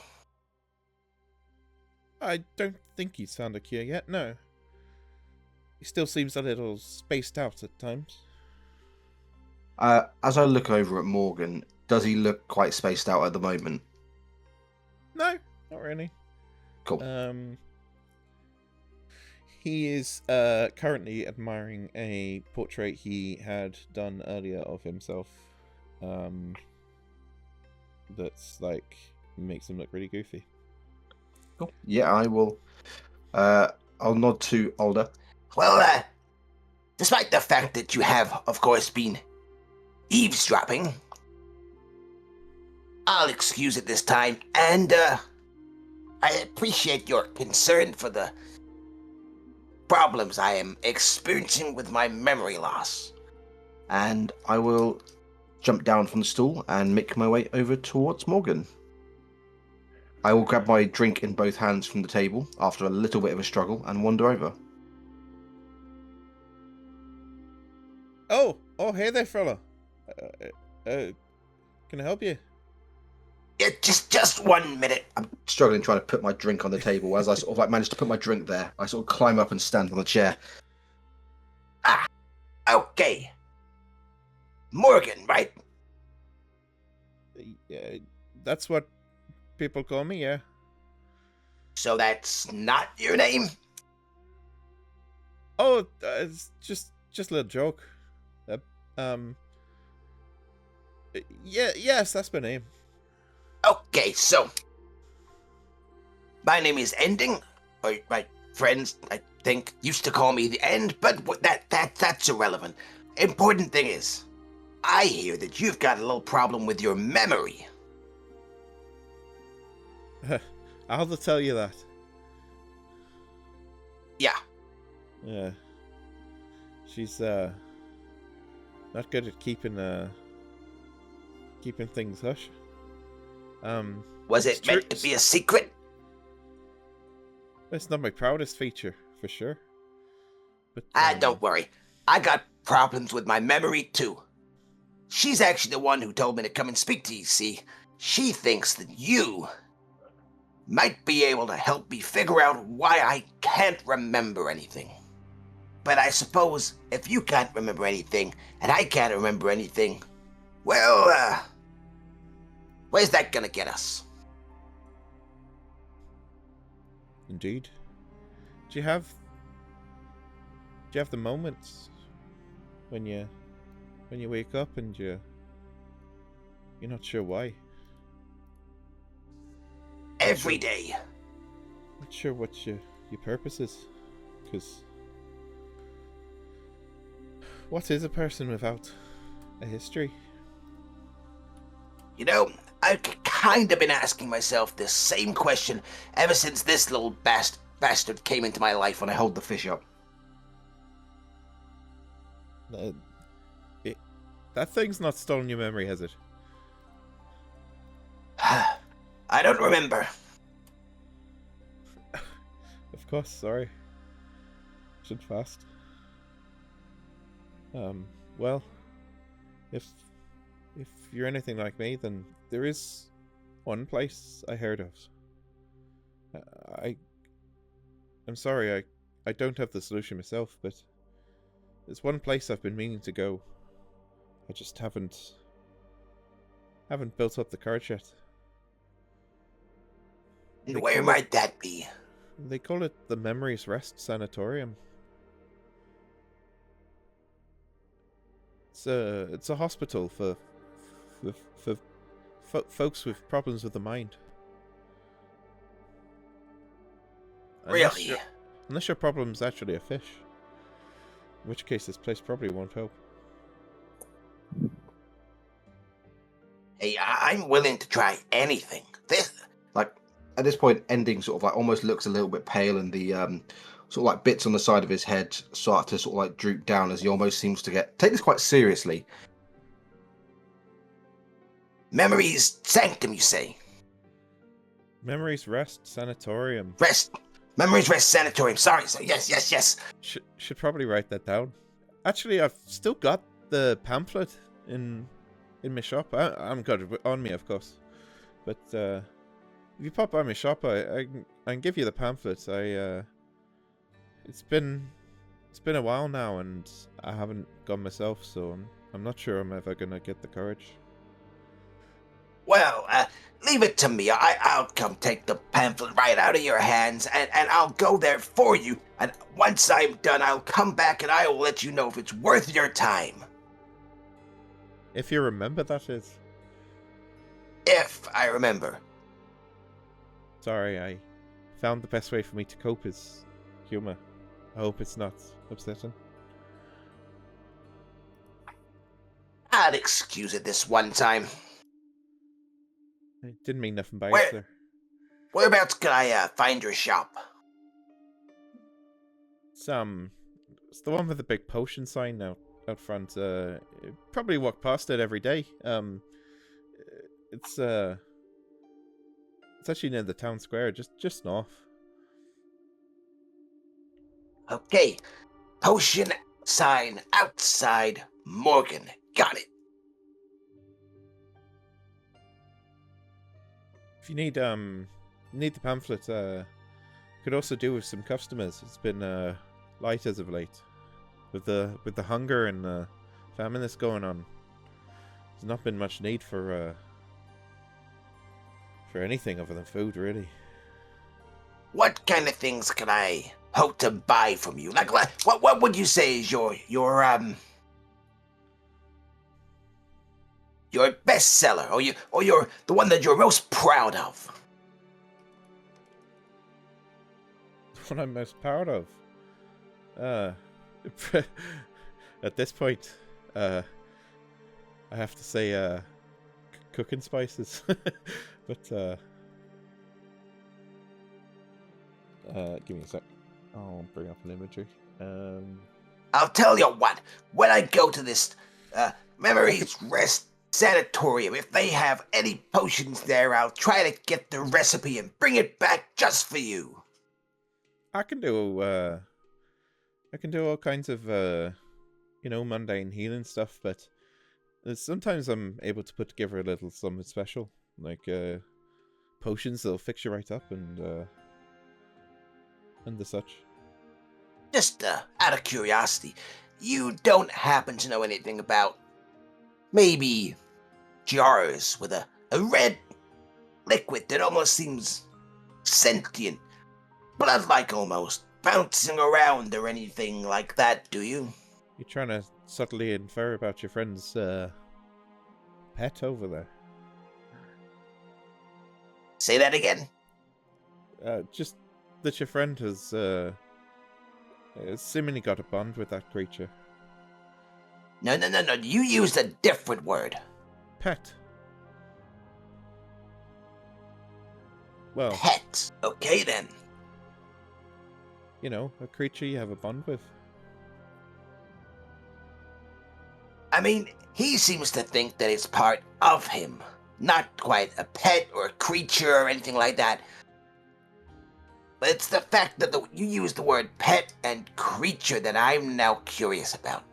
I don't think he's found a cure yet, no. He still seems a little spaced out at times. As I look over at Morgan, does he look quite spaced out at the moment? No, not really. Cool. He is currently admiring a portrait he had done earlier of himself. That's like makes him look really goofy. Cool. Yeah, I will. I'll nod to Alder. Well, despite the fact that you have, of course, been eavesdropping, I'll excuse it this time, and I appreciate your concern for the problems I am experiencing with my memory loss. And I will jump down from the stool and make my way over towards Morgan. I will grab my drink in both hands from the table after a little bit of a struggle and wander over. Oh, hey there, fella. Can I help you? Yeah, just 1 minute. I'm struggling trying to put my drink on the table. As I sort of like manage to put my drink there, I sort of climb up and stand on the chair. Okay. Morgan, right? Yeah, that's what people call me, yeah. So that's not your name? Oh, it's just a little joke. Yes, that's my name. Okay, so my name is Ending, or my friends, I think, used to call me the End, but that's irrelevant. Important thing is, I hear that you've got a little problem with your memory. I'll have to tell you that. Yeah. Yeah. She's not good at keeping things hush. Was it's it meant to be a secret? It's not my proudest feature, for sure. But Don't worry. I got problems with my memory, too. She's actually the one who told me to come and speak to you, see? She thinks that you might be able to help me figure out why I can't remember anything. But I suppose if you can't remember anything, and I can't remember anything, well, where's that gonna get us? Indeed. Do you have the moments when you wake up and you're not sure why? Every day. Not sure what your purpose is, because what is a person without a history? You know, I've kind of been asking myself this same question ever since this little bastard came into my life when I hold the fish up. That thing's not stolen your memory, has it? I don't remember. Of course, sorry. Should fast. Well, if you're anything like me, then there is one place I heard of. I'm sorry, I don't have the solution myself, but there's one place I've been meaning to go. I just haven't built up the courage yet. And They where call it- might that be? They call it the Memories Rest Sanatorium. It's a hospital for folks with problems with the mind. Really? Unless your problem's actually a fish. In which case this place probably won't help. Hey, I'm willing to try anything. This, Like at this point, Ending sort of like almost looks a little bit pale, and the sort of like bits on the side of his head start to sort of like droop down as he almost seems to take this quite seriously. Memories Sanctum, you say? Memories Rest Sanatorium. Memories Rest Sanatorium. Sorry. Yes. Should probably write that down. Actually, I've still got the pamphlet in my shop. I haven't got it on me, of course. But if you pop by my shop, I can give you the pamphlet. It's been a while now, and I haven't gone myself, so I'm not sure I'm ever gonna get the courage. Well, leave it to me. I'll come take the pamphlet right out of your hands, and I'll go there for you. And once I'm done, I'll come back and I will let you know if it's worth your time. If you remember, that is. If I remember. Sorry, I found the best way for me to cope is humor. I hope it's not upsetting. I'll excuse it this one time. I didn't mean nothing by Where- it, sir. Whereabouts can I find your shop? It's the one with the big potion sign out front. You probably walk past it every day. It's actually near the town square, just north. Okay. Potion sign outside Morgan. Got it. If you need the pamphlet, could also do with some customers. It's been light as of late, with the hunger and the famine that's going on. There's not been much need for anything other than food, really. What kind of things can I hope to buy from you? Like, what would you say is your best seller, or your the one that you're most proud of? What I'm most proud of. At this point, I have to say, cooking spices. But give me a sec. I'll bring up an imagery. I'll tell you what. When I go to this Memories Rest Sanatorium, if they have any potions there, I'll try to get the recipe and bring it back just for you. I can do all kinds of mundane healing stuff, but sometimes I'm able to put together a little something special, like potions that'll fix you right up and the such. Just out of curiosity, you don't happen to know anything about maybe jars with a red liquid that almost seems sentient, blood-like almost, bouncing around or anything like that, do you? You're trying to subtly infer about your friend's pet over there. Say that again? Just that your friend has seemingly got a bond with that creature. No, you used a different word. Pet. Well, Pet. Okay then. A creature you have a bond with. I mean, he seems to think that it's part of him. Not quite a pet or a creature or anything like that. But it's the fact that you use the word pet and creature that I'm now curious about.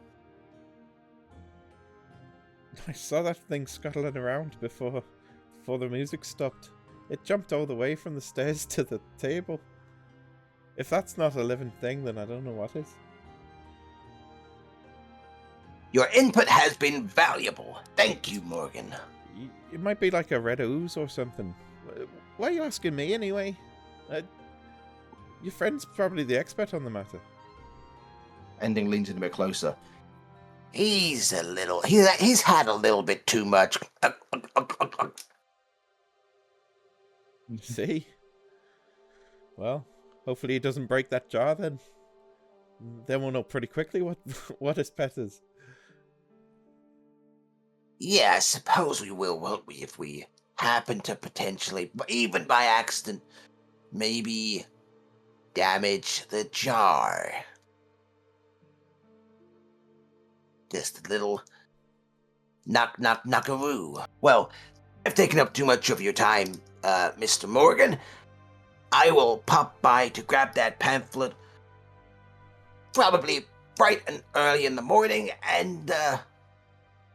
I saw that thing scuttling around before the music stopped. It jumped all the way from the stairs to the table. If that's not a living thing, then I don't know what is. Your input has been valuable. Thank you, Morgan. It might be like a red ooze or something. Why are you asking me anyway? Your friend's probably the expert on the matter. Ending leans in a bit closer. He's had a little bit too much. See? Well, hopefully he doesn't break that jar then. Then we'll know pretty quickly what his pet is. Yeah, I suppose we will, won't we? If we happen to potentially, even by accident, maybe damage the jar. Just a little knockaroo. Well, I've taken up too much of your time, Mr. Morgan. I will pop by to grab that pamphlet probably bright and early in the morning, and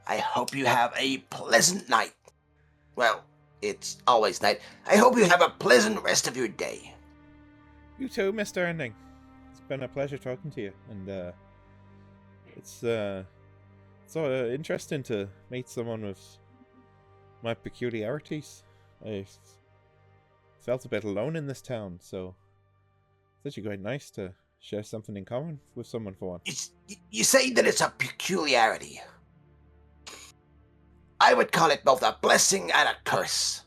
I hope you have a pleasant night. Well, it's always night. I hope you have a pleasant rest of your day. You too, Mr. Ending. It's been a pleasure talking to you, and it's interesting to meet someone with my peculiarities. I felt a bit alone in this town, so it's actually quite nice to share something in common with someone for once. You say that it's a peculiarity. I would call it both a blessing and a curse.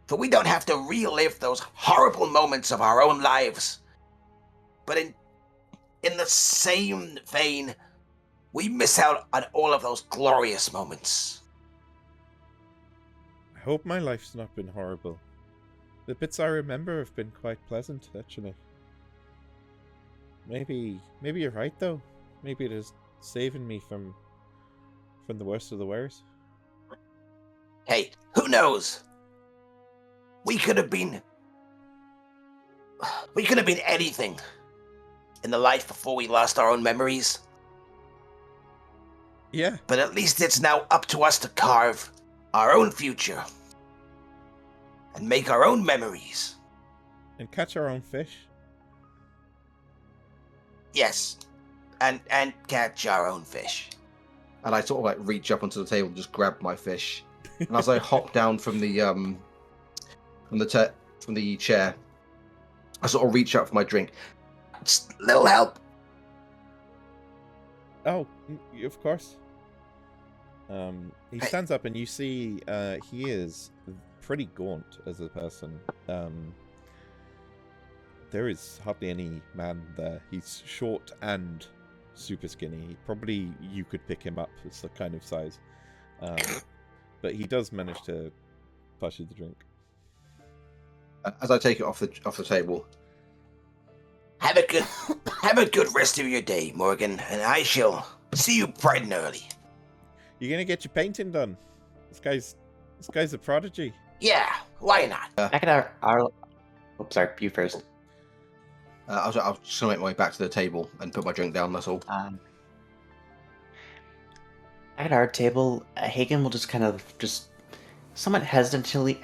For we don't have to relive those horrible moments of our own lives. But in the same vein, we miss out on all of those glorious moments. I hope my life's not been horrible. The bits I remember have been quite pleasant, actually. Maybe you're right, though. Maybe it is saving me from the worst of the worst. Hey, who knows? We could have been anything in the life before we lost our own memories. Yeah. But at least it's now up to us to carve our own future and make our own memories. And catch our own fish. Yes, and catch our own fish. And I sort of like reach up onto the table and just grab my fish. And as I hop down from the chair, I sort of reach out for my drink. Just a little help. Oh, of course. He stands up and you see he is pretty gaunt as a person. There is hardly any man there. He's short and super skinny. Probably you could pick him up. It's the kind of size. But he does manage to pass you the drink. As I take it off the table. Have a good rest of your day, Morgan, and I shall see you bright and early. You're gonna get your painting done. This guy's a prodigy. Yeah, why not? Back at our oops, sorry, you first. I was just gonna make my way back to the table and put my drink down. That's all. Back at our table, Hagen will just kind of somewhat hesitantly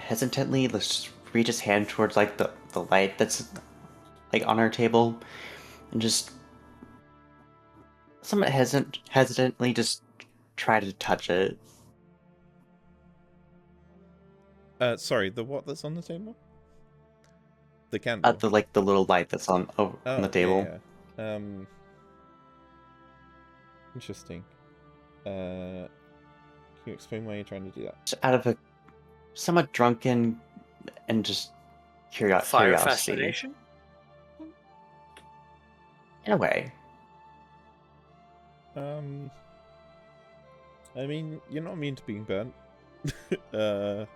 just reach his hand towards like the light that's like on our table, and just somewhat hesitantly just try to touch it. Sorry, the what that's on the table? The candle. The little light that's on the table. Yeah. Interesting. Can you explain why you're trying to do that? Just out of a somewhat drunken and just Fire curiosity. fascination? In a way. I mean, you're not immune to being burnt. Oh,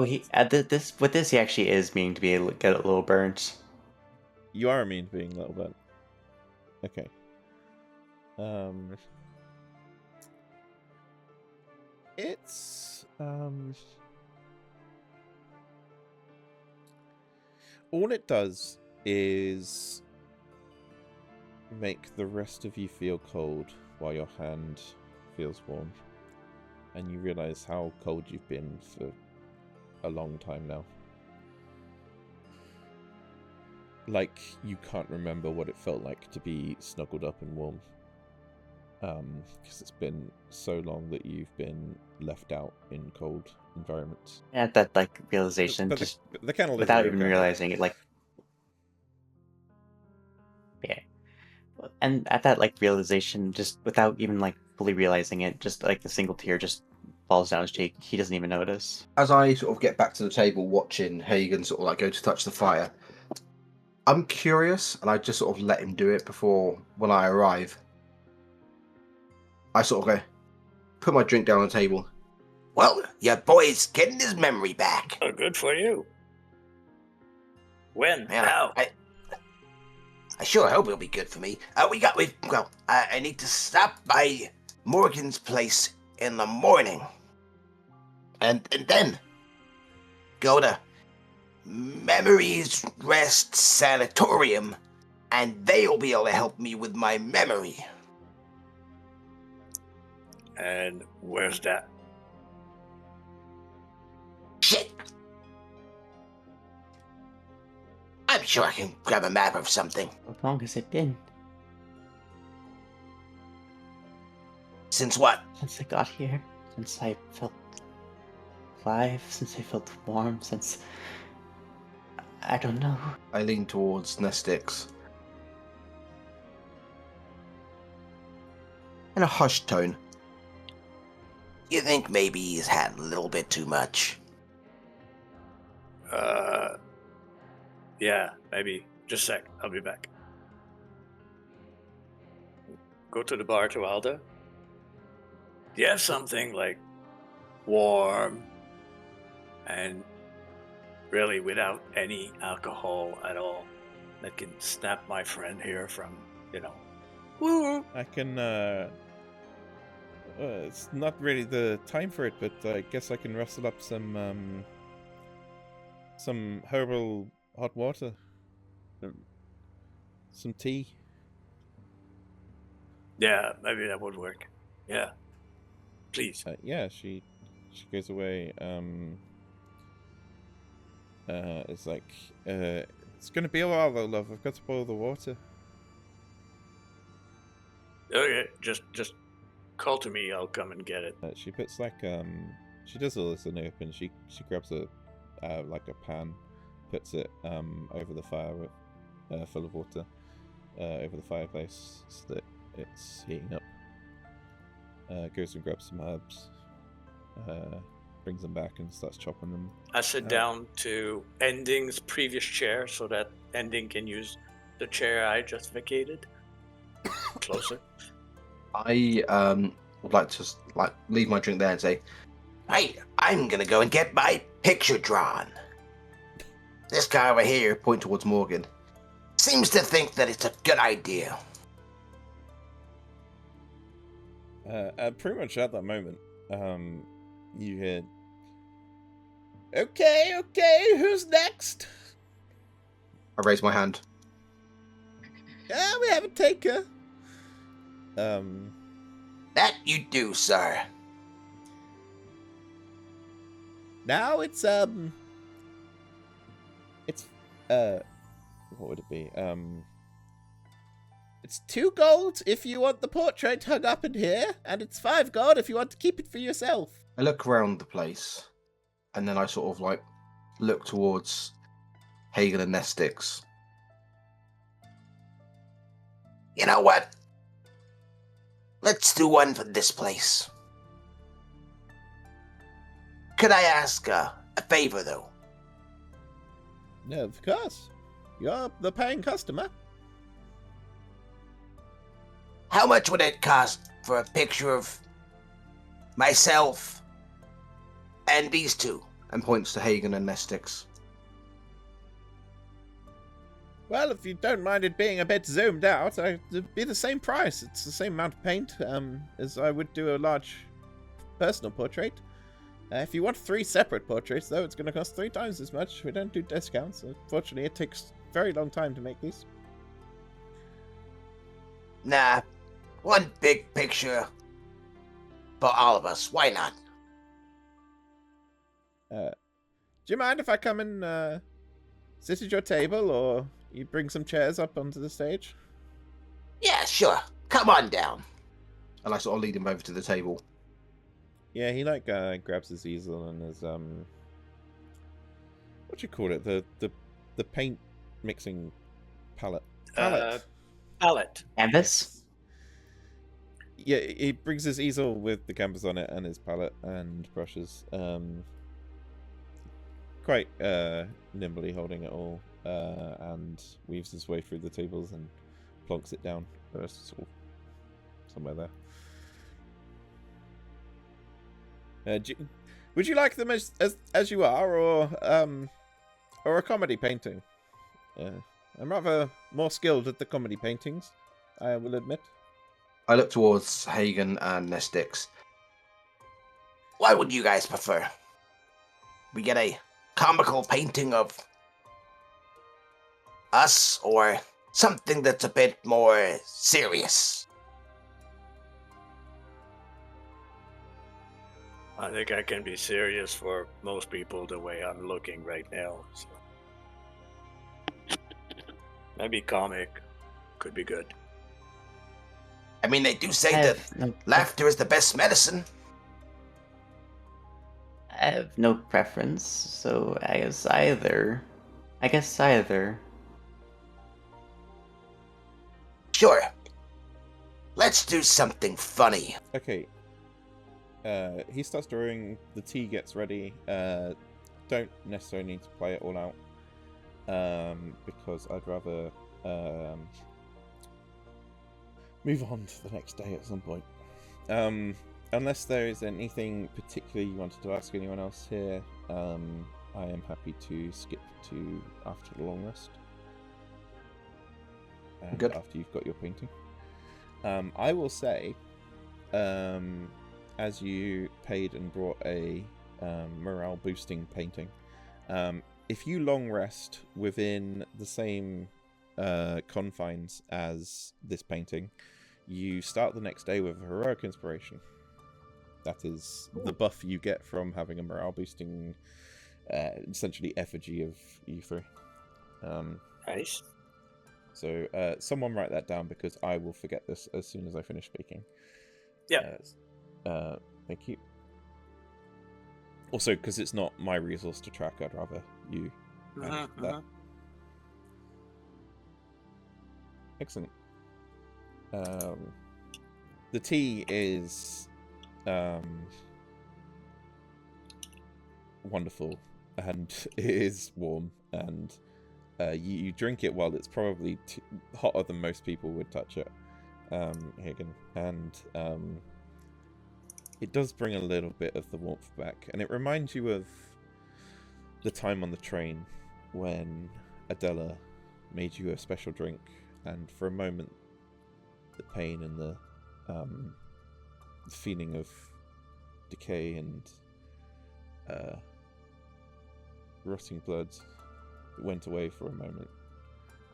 he with this he actually is meaning to be able to get a little burnt. You are immune to being a little burnt. Okay. It's all it does is make the rest of you feel cold while your hand feels warm, and you realize how cold you've been for a long time now. like you can't remember what it felt like to be snuggled up and warm. Because it's been so long that you've been left out in cold environments. At that like realization, But just the kennel is without a even real kennel. realizing it, like yeah. And at that like realization, just without even like fully realizing it, just like a single tear just falls down his cheek. He doesn't even notice. As I sort of get back to the table, watching Hagen sort of like go to touch the fire, I'm curious, and I just sort of let him do it before when I arrive. I sort of go, put my drink down on the table. Well, your boy's getting his memory back. Oh, good for you. When? Man, How? I sure hope it'll be good for me. I need to stop by Morgan's place in the morning. And then go to Memories Rest Sanatorium, and they'll be able to help me with my memory. And where's that? Shit! I'm sure I can grab a map of something. How long has it been Since what? since I got here? Since I felt alive? Since I felt warm? Since I don't know. I lean towards Nestix. In a hushed tone. You think maybe he's had a little bit too much? Yeah, maybe. Just a sec. I'll be back. Go to the bar to Alda. Do you have something like warm and really without any alcohol at all that can snap my friend here from, woo? I can. It's not really the time for it, but I guess I can rustle up some herbal hot water, some tea. Yeah, maybe that would work. Yeah. Please. Yeah, she goes away. It's like it's gonna be a while though, love. I've got to boil the water. Okay, just call to me. I'll come and get it. She puts like she does all this in the open. She grabs a like a pan, puts it over the fire with full of water over the fireplace so that it's heating up. Goes and grabs some herbs, brings them back and starts chopping them. I sit down to Ending's previous chair so that Ending can use the chair I just vacated. Closer. I would like to leave my drink there and say, I'm gonna go and get my picture drawn. This guy over here, point towards Morgan. seems to think that it's a good idea. Pretty much at that moment, you hear, okay, who's next? I raise my hand. Yeah, we have a taker. That you do, sir. Now it's what would it be? It's 2 gold if you want the portrait hung up in here, and it's 5 gold if you want to keep it for yourself. I look around the place, and then I sort of look towards Hagen and Nestix. You know what? Let's do one for this place. Could I ask a favor, though? No, of course. You're the paying customer. How much would it cost for a picture of myself and these two? And points to Hagen and Nestix. Well, if you don't mind it being a bit zoomed out, it'd be the same price. It's the same amount of paint as I would do a large personal portrait. If you want 3 separate portraits, though, it's going to cost 3 times as much. We don't do discounts. Unfortunately, it takes a very long time to make these. Nah, one big picture for all of us. Why not? Do you mind if I come and sit at your table, or you bring some chairs up onto the stage? Yeah, sure. Come on down. And I sort of lead him over to the table. Yeah, he grabs his easel and his what do you call it? The paint mixing palette. Palette. Canvas? Yeah, he brings his easel with the canvas on it and his palette and brushes. Quite nimbly holding it all, and weaves his way through the tables and plonks it down sort of somewhere there. Would you like them as you are, or a comedy painting? I'm rather more skilled at the comedy paintings, I will admit. I look towards Hagen and Nestix. What would you guys prefer? We get a comical painting of us, or something that's a bit more serious? I think I can be serious for most people the way I'm looking right now. So. Maybe comic could be good. I mean, they do say I that have no laughter is the best medicine. I have no preference, so I guess either. Sure. Let's do something funny. Okay. He starts drawing. The tea gets ready. Don't necessarily need to play it all out, because I'd rather move on to the next day at some point. Unless there is anything particular you wanted to ask anyone else here, I am happy to skip to after the long rest. And Good. after you've got your painting. I will say, as you paid and brought a morale boosting painting, if you long rest within the same confines as this painting, you start the next day with a heroic inspiration. That is the buff you get from having a morale boosting, essentially effigy of you three. Nice. So someone write that down, because I will forget this as soon as I finish speaking. Yeah. Thank you. Also, because it's not my resource to track, I'd rather you manage that. Excellent. The tea is wonderful, and it is warm, and you drink it while it's probably hotter than most people would touch it, Hagen, and it does bring a little bit of the warmth back, and it reminds you of the time on the train when Adela made you a special drink, and for a moment the pain and the feeling of decay and rotting blood went away for a moment,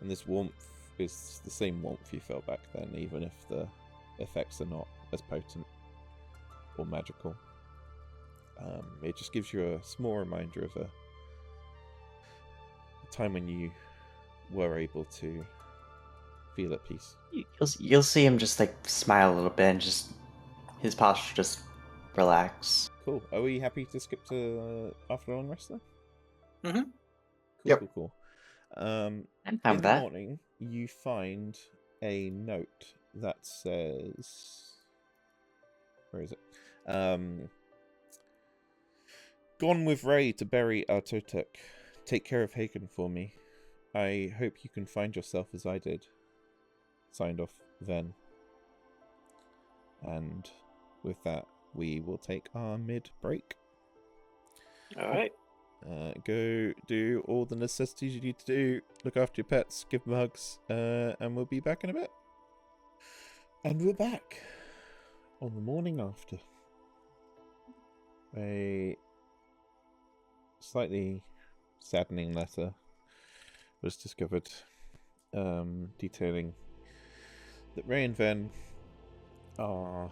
and this warmth is the same warmth you felt back then, even if the effects are not as potent or magical. It just gives you a small reminder of a time when you were able to feel at peace. You'll see him just like smile a little bit and just his posture just relax. Cool. Are we happy to skip to after a long rest then? Mm-hmm. Cool, Yep. cool. I'm fine In with the that. morning, you find a note that says, where is it? Gone with Ray to bury Artotek. Take care of Haken for me. I hope you can find yourself as I did. Signed off, Ven. And with that, we will take our mid-break. All right. Go do all the necessities you need to do. Look after your pets, give them hugs, and we'll be back in a bit. And we're back on the morning after. A slightly saddening letter was discovered, detailing that Ray and Ven are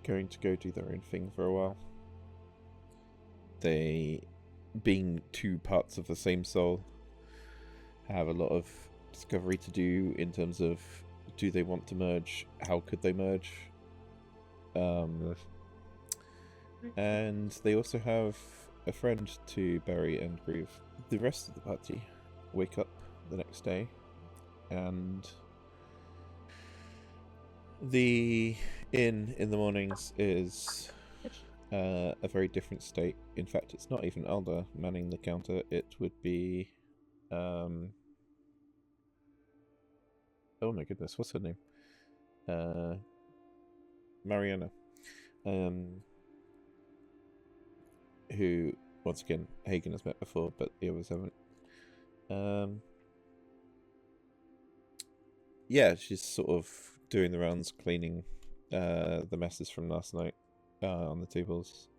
going to go do their own thing for a while. They, being two parts of the same soul, have a lot of discovery to do in terms of, do they want to merge? How could they merge? And they also have a friend to bury and grieve. The rest of the party wake up the next day, and the inn in the mornings is a very different state. In fact, it's not even Alda manning the counter. It would be oh my goodness, what's her name? Mariana. Who, once again, Hagen has met before, but the others haven't. Yeah, she's sort of doing the rounds, cleaning the messes from last night on the tables,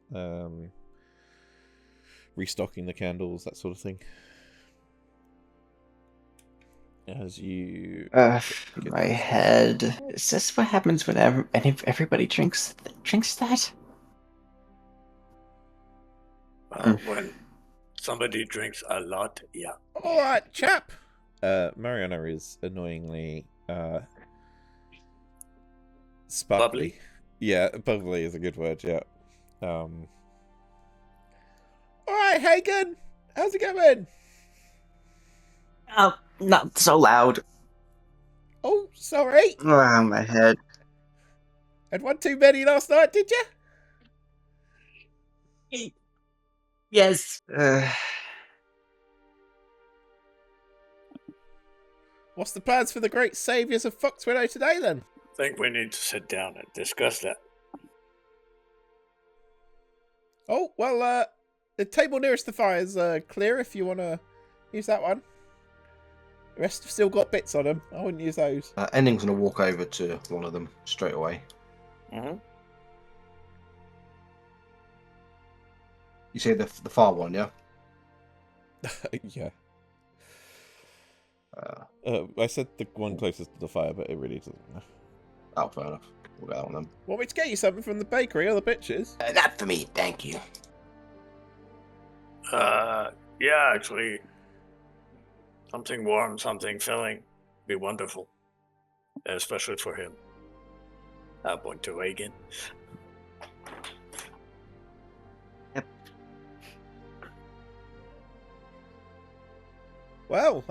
restocking the candles, that sort of thing. As you get My downstairs. head. Is this what happens whenever everybody drinks that? When somebody drinks a lot, yeah. All right, chap. Mariana is annoyingly sparkly. Bubbly? Yeah, bubbly is a good word. Yeah. All right, Hagen. How's it going? Oh, not so loud. Oh, sorry. Oh, my head. Had one too many last night, did you? Yes. What's the plans for the great saviours of Foxwidow today, then? Think we need to sit down and discuss that. Oh, well, the table nearest the fire is clear if you want to use that one. The rest have still got bits on them. I wouldn't use those. Ending's going to walk over to one of them straight away. Mm-hmm. You say the far one, yeah? Yeah. Uh, I said the one closest to the fire, but it really doesn't. oh, fair enough. We'll get that one then. Want me to get you something from the bakery or the butcher's? Not for me, thank you. Yeah, actually, something warm, something filling, be wonderful, especially for him. I point to Hagen. Well,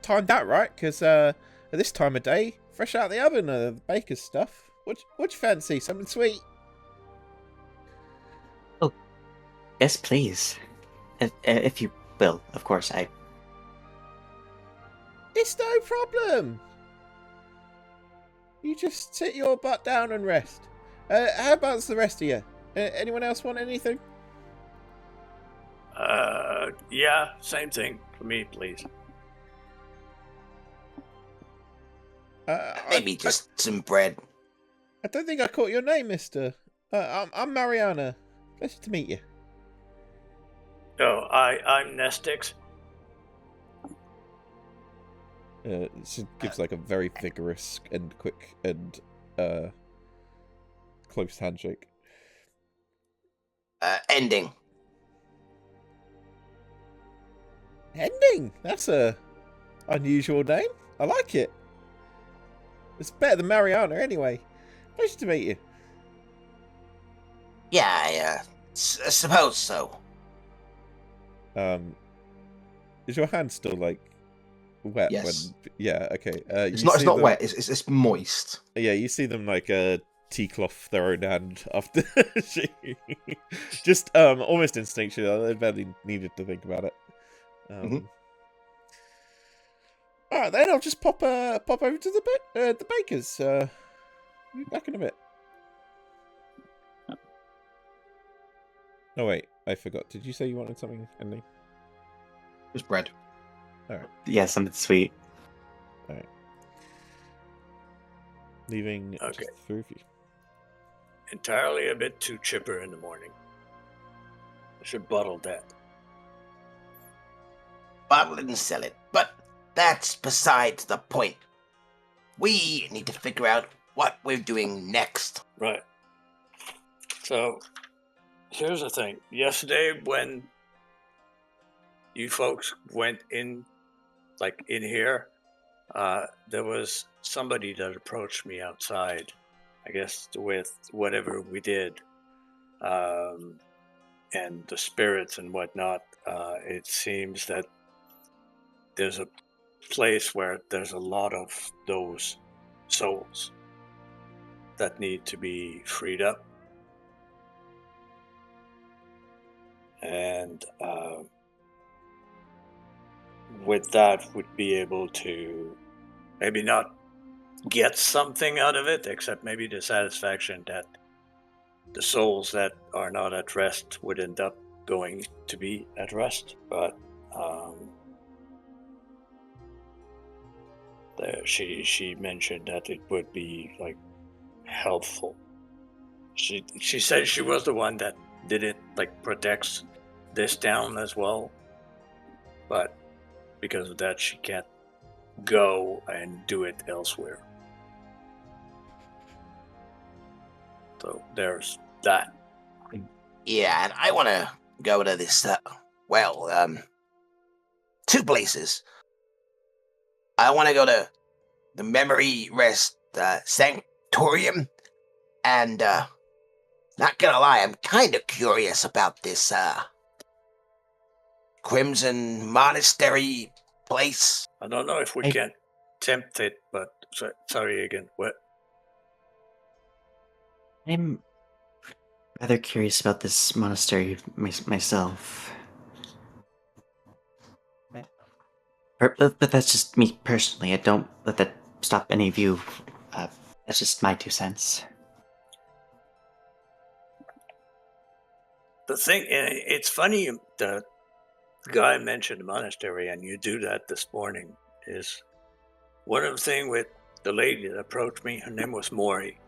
timed out right, because at this time of day, fresh out of the oven, the baker's stuff. What'd you fancy? Something sweet? Yes, please. If you will, of course. It's no problem. You just sit your butt down and rest. How about the rest of you? Anyone else want anything? Yeah, same thing for me, please. Maybe just some bread. I don't think I caught your name, mister. I'm Mariana. Pleasure to meet you. Oh, I'm Nestix. She gives like a very vigorous and quick and close handshake. Ending. Ending? That's a unusual name. I like it. It's better than Mariana anyway. Pleasure to meet you. Yeah, I suppose so. Is your hand still like wet? Yes. Yeah. Okay. It's you not. It's see not them- wet. It's moist. Yeah, you see them like tea cloth their own hand after she just almost instinctually. They barely needed to think about it. All right, then I'll just pop over to the baker's. Be back in a bit. Oh wait, I forgot. Did you say you wanted something, Andy? Just bread. Yeah, something sweet. All right. Leaving Okay. just the three of you. Entirely a bit too chipper in the morning. I should bottle that. Bottle it and sell it. But that's besides the point. We need to figure out what we're doing next. Right. So, here's the thing. Yesterday, when you folks went in like in here, there was somebody that approached me outside, I guess with whatever we did, and the spirits and whatnot. It seems that there's a place where there's a lot of those souls that need to be freed up. And with that, would be able to maybe not get something out of it, except maybe the satisfaction that the souls that are not at rest would end up going to be at rest. But she mentioned that it would be like helpful. She said she was the one that did it, like protects this town as well, but because of that she can't go and do it elsewhere. So there's that. Yeah, and I want to go to this, two places. I want to go to the Memory Rest Sanctorium, and not gonna lie, I'm kind of curious about this Crimson Monastery place. I don't know if we can tempt it, but sorry again. What? I'm rather curious about this monastery myself. But that's just me personally. I don't let that stop any of you. That's just my 2 cents. The thing, it's funny, the guy mentioned the monastery, and you do that this morning, is one of the things with the lady that approached me, her name was Maury.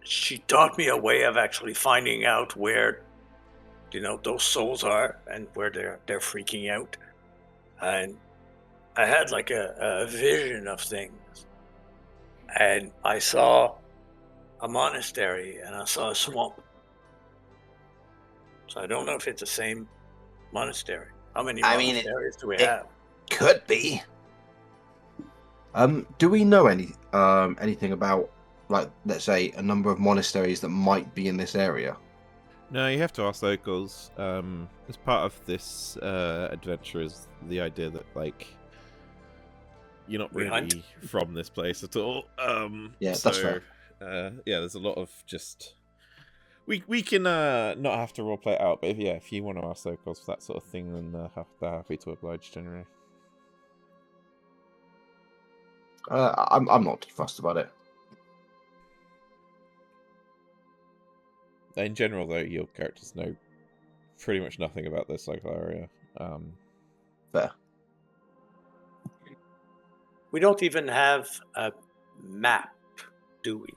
She taught me a way of actually finding out where, those souls are and where they're freaking out. And I had like a vision of things. And I saw a monastery and I saw a swamp. So I don't know if it's the same monastery. How many monasteries do we have? Could be. Do we know anything about, like, let's say, a number of monasteries that might be in this area? No, you have to ask locals. As part of this adventure is the idea that, like, you're not really from this place at all. Yeah, that's fair. Yeah, there's a lot of just... We can not have to roleplay it out, but if you want to ask locals for that sort of thing, then they're happy to oblige generally. I'm not too fussed about it. In general, though, your characters know pretty much nothing about this local area. Fair. We don't even have a map, do we?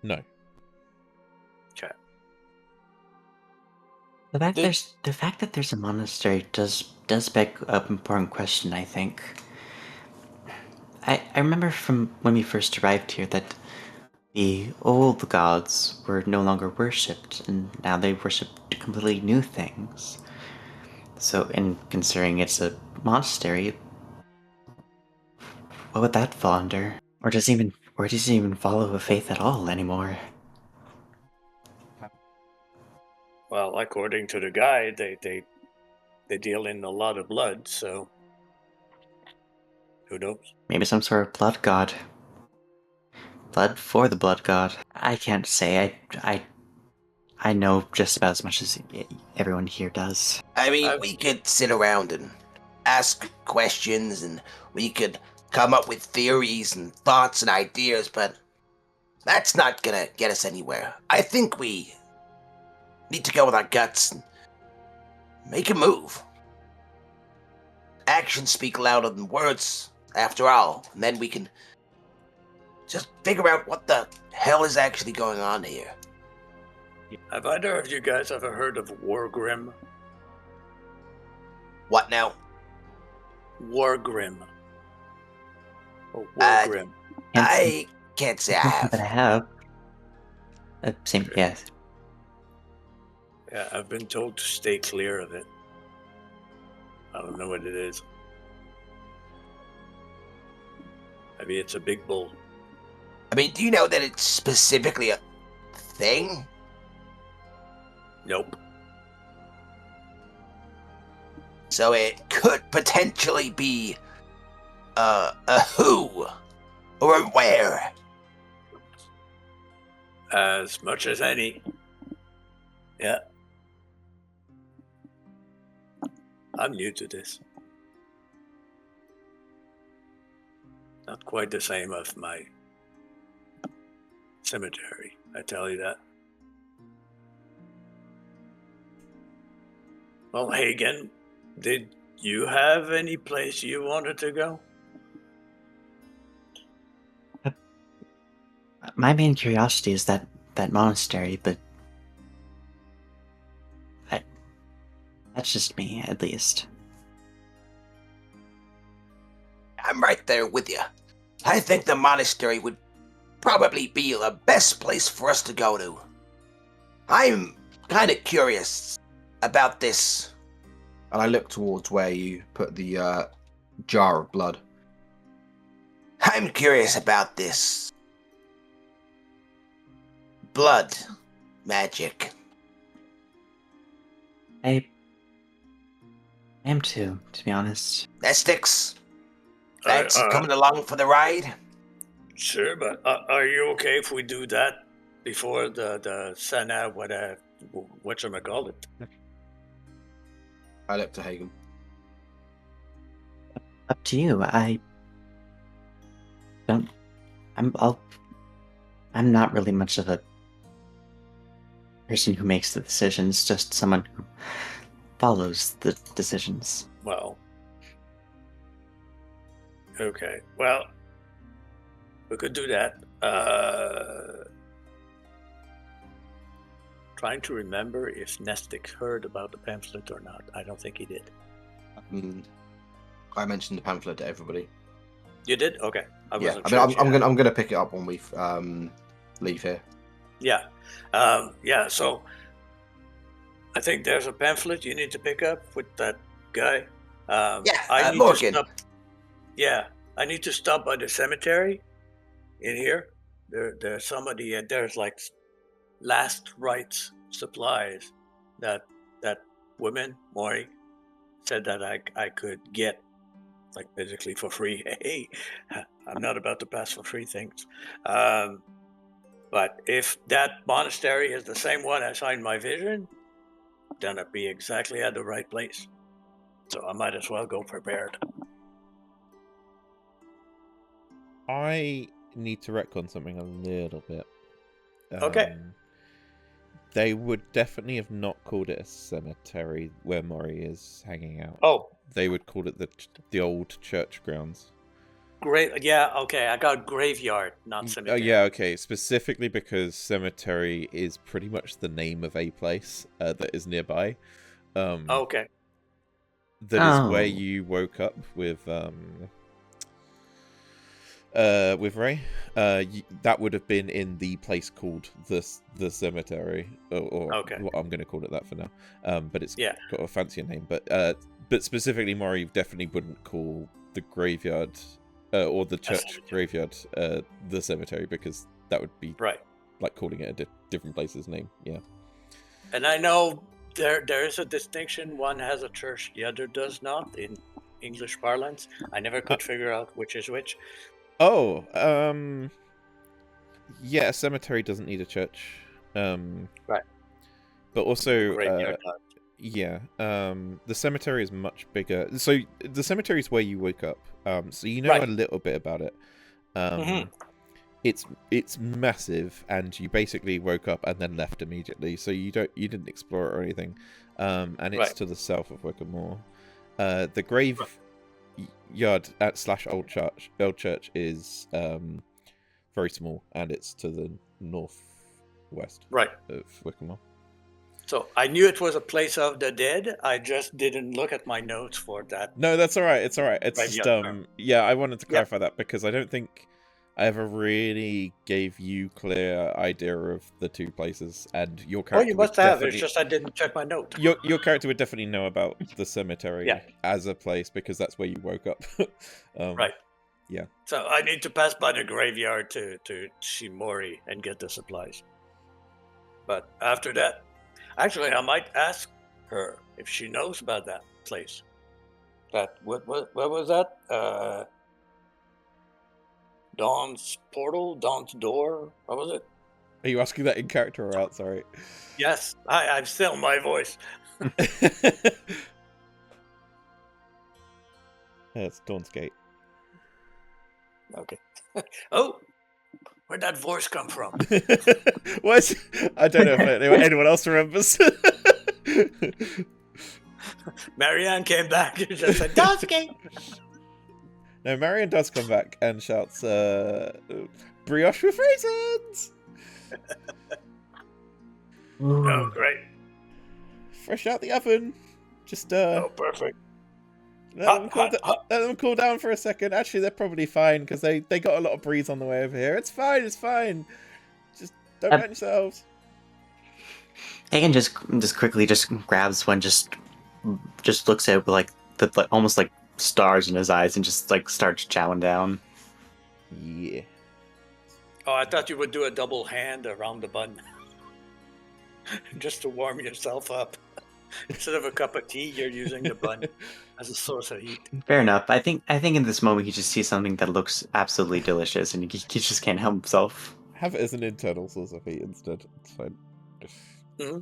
No. Okay. The fact that there's a monastery does beg an important question, I think. I remember from when we first arrived here that the old gods were no longer worshipped, and now they worship completely new things. So, in considering it's a monastery, what would that fall under? Or does it even follow a faith at all anymore? Well, according to the guy, they deal in a lot of blood, so who knows? Maybe some sort of blood god. Blood for the blood god. I can't say. I know just about as much as everyone here does. I mean, we could sit around and ask questions, and we could come up with theories and thoughts and ideas, but that's not gonna get us anywhere. I think we need to go with our guts and make a move. Actions speak louder than words, after all, and then we can just figure out what the hell is actually going on here. Have either of you guys ever heard of Wargrim? What now? Wargrim. Or Wargrim. I can't say I have. But I have. Same, yes. Yeah, I've been told to stay clear of it. I don't know what it is. Maybe it's a big bull. I mean, do you know that it's specifically a thing? Nope. So it could potentially be a who or a where. As much as any. Yeah. I'm new to this. Not quite the same as my cemetery, I tell you that. Well, Hagen, did you have any place you wanted to go? My main curiosity is that monastery, but that's just me, at least. I'm right there with you. I think the monastery would probably be the best place for us to go to. I'm kind of curious about this. And I look towards where you put the jar of blood. I'm curious about this blood magic. I am too, to be honest. Esthix, thanks for Uh, coming along for the ride. Sure, but are you okay if we do that before the Senna, whatchamacallit? I look to Hagen. Up to you. I'm not really much of a person who makes the decisions, just someone who follows the decisions. Well, okay. Well, we could do that. Trying to remember if Nestic heard about the pamphlet or not. I don't think he did. I mentioned the pamphlet to everybody. You did? Okay. I Yeah, wasn't I sure mean, if you had. I'm gonna pick it up when we leave here. Yeah. Yeah, so I think there's a pamphlet you need to pick up with that guy. I need Morgan. to stop. Yeah, I need to stop by the cemetery in here. There's somebody, and there's like last rites supplies that woman, Maury, said that I could get, like, basically for free. Hey, I'm not about to pass for free things. But if that monastery is the same one I saw in my vision, then I'd be exactly at the right place. So I might as well go prepared. I need to retcon something a little bit. Okay. They would definitely have not called it a cemetery where Maury is hanging out. Oh, They would call it the old church grounds. great. Yeah, okay. I got graveyard, not Oh cemetery. yeah, okay. Specifically because cemetery is pretty much the name of a place that is nearby. Okay. That is where Oh. you woke up with Ray. That would have been in the place called the cemetery, or Okay. well, I'm going to call it that for now. But it's Yeah. got a fancier name. But specifically, Maury definitely wouldn't call the graveyard or the church cemetery. graveyard the cemetery, because that would be Right. like calling it a different place's name. Yeah. And I know there is a distinction. One has a church, the other does not in English parlance. I never could figure out which is which. Oh, yeah, a cemetery doesn't need a church. Right. But also, Graveyard does. yeah, the cemetery is much bigger. So the cemetery is where you woke up. So you know Right. a little bit about it. Mhm. It's massive, and you basically woke up and then left immediately. So you didn't explore it or anything. And it's Right. to the south of Wickermore. The graveyard / old church is very small, and it's to the northwest Right. of Wickermore. So I knew it was a place of the dead. I just didn't look at my notes for that. No, that's all right. It's all right. It's Right, just yeah. yeah, I wanted to Yeah. clarify that because I don't think I ever really gave you clear idea of the two places, and your Oh, character you would must have. definitely It's just I didn't check my note. your character would definitely know about the cemetery Yeah. as a place because that's where you woke up. Right. Yeah. So I need to pass by the graveyard to Shimori and get the supplies. But after that, actually, I might ask her if she knows about that place. That what was that? Dawn's portal, Dawn's door. What was it? Are you asking that in character or out? Sorry. Yes, I'm still my voice. It's Dawn's Gate. Okay. Oh, where'd that voice come from? What? I don't know if anyone else remembers. Marianne came back and just said, "Dusky." No, Marion does come back and shouts, "Brioche with raisins! Oh, great. Fresh out the oven. Just Oh, perfect. let them cool down for a second. Actually, they're probably fine because they got a lot of breeze on the way over here. It's fine. Just don't hurt yourselves." Hagen just quickly grabs one, just looks at it with almost like stars in his eyes and just like starts chowing down. Yeah. Oh, I thought you would do a double hand around the bun. Just to warm yourself up. Instead of a cup of tea, you're using the bun as a source of heat. Fair enough. I think in this moment he just sees something that looks absolutely delicious and he just can't help himself. Have it as an internal source of heat instead. It's fine. Mm-hmm.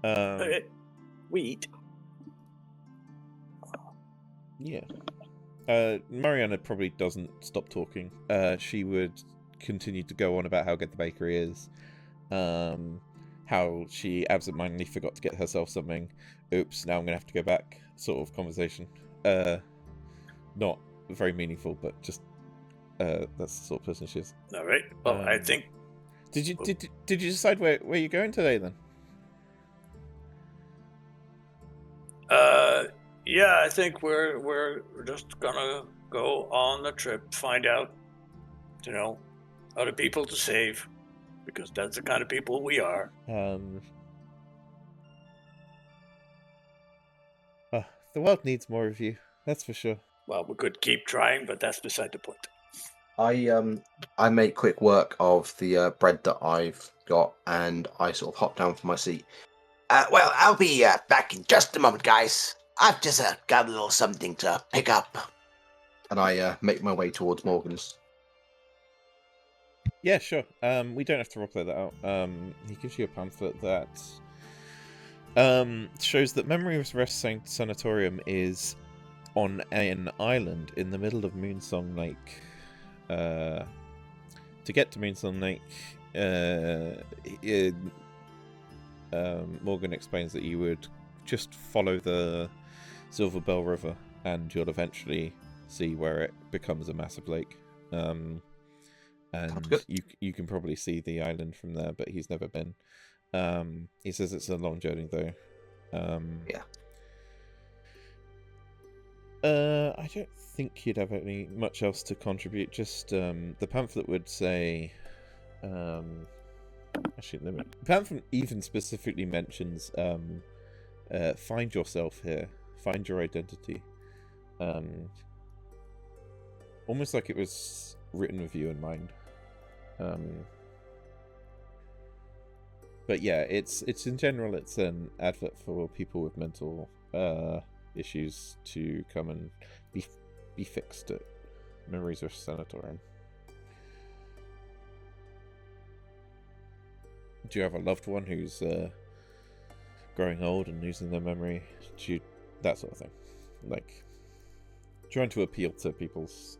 Okay. We eat. Yeah. Mariana probably doesn't stop talking. She would continue to go on about how good the bakery is. How she absentmindedly forgot to get herself something. Oops, now I'm going to have to go back. Sort of conversation. Not very meaningful, but just that's the sort of person she is. All right. Well, I think... Did you decide where you're going today, then? Yeah, I think we're just gonna go on the trip, find out, other people to save, because that's the kind of people we are. The world needs more of you, that's for sure. Well, we could keep trying, but that's beside the point. I make quick work of the bread that I've got, and I sort of hop down from my seat. Well, I'll be back in just a moment, guys. I've just got a little something to pick up. And I make my way towards Morgan's. Yeah, sure. We don't have to roleplay that out. He gives you a pamphlet that shows that Memory of Rest Sanatorium is on an island in the middle of Moonsong Lake. To get to Moonsong Lake, Morgan explains that you would just follow the Silver Bell River and you'll eventually see where it becomes a massive lake. And you can probably see the island from there, but he's never been. He says it's a long journey though. Yeah. I don't think he'd have much else to contribute. Just the pamphlet would say. Actually, the pamphlet even specifically mentions find yourself here, find your identity. Almost like it was written with you in mind. But yeah, it's in general it's an advert for people with mental issues to come and be fixed at Memories of Sanatorium. Do you have a loved one who's growing old and losing their memory? That sort of thing. Like, trying to appeal to people's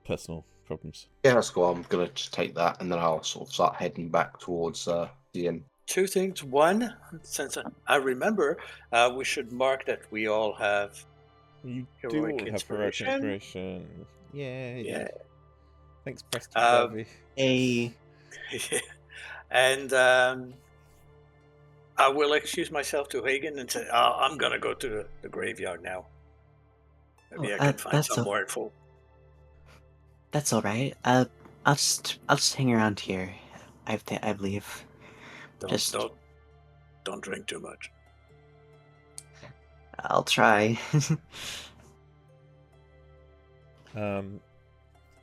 personal problems. Yeah, that's cool. I'm going to just take that and then I'll sort of start heading back towards the inn. Two things. One, since I remember, we should mark that we all have You heroic do all have heroic inspiration. Yeah. Thanks, Preston Darby. And I will excuse myself to Hagen and say, I'm going to go to the graveyard now. Maybe I can find some more info. That's all right. I'll just hang around here. I believe. Don't Just don't don't drink too much. I'll try.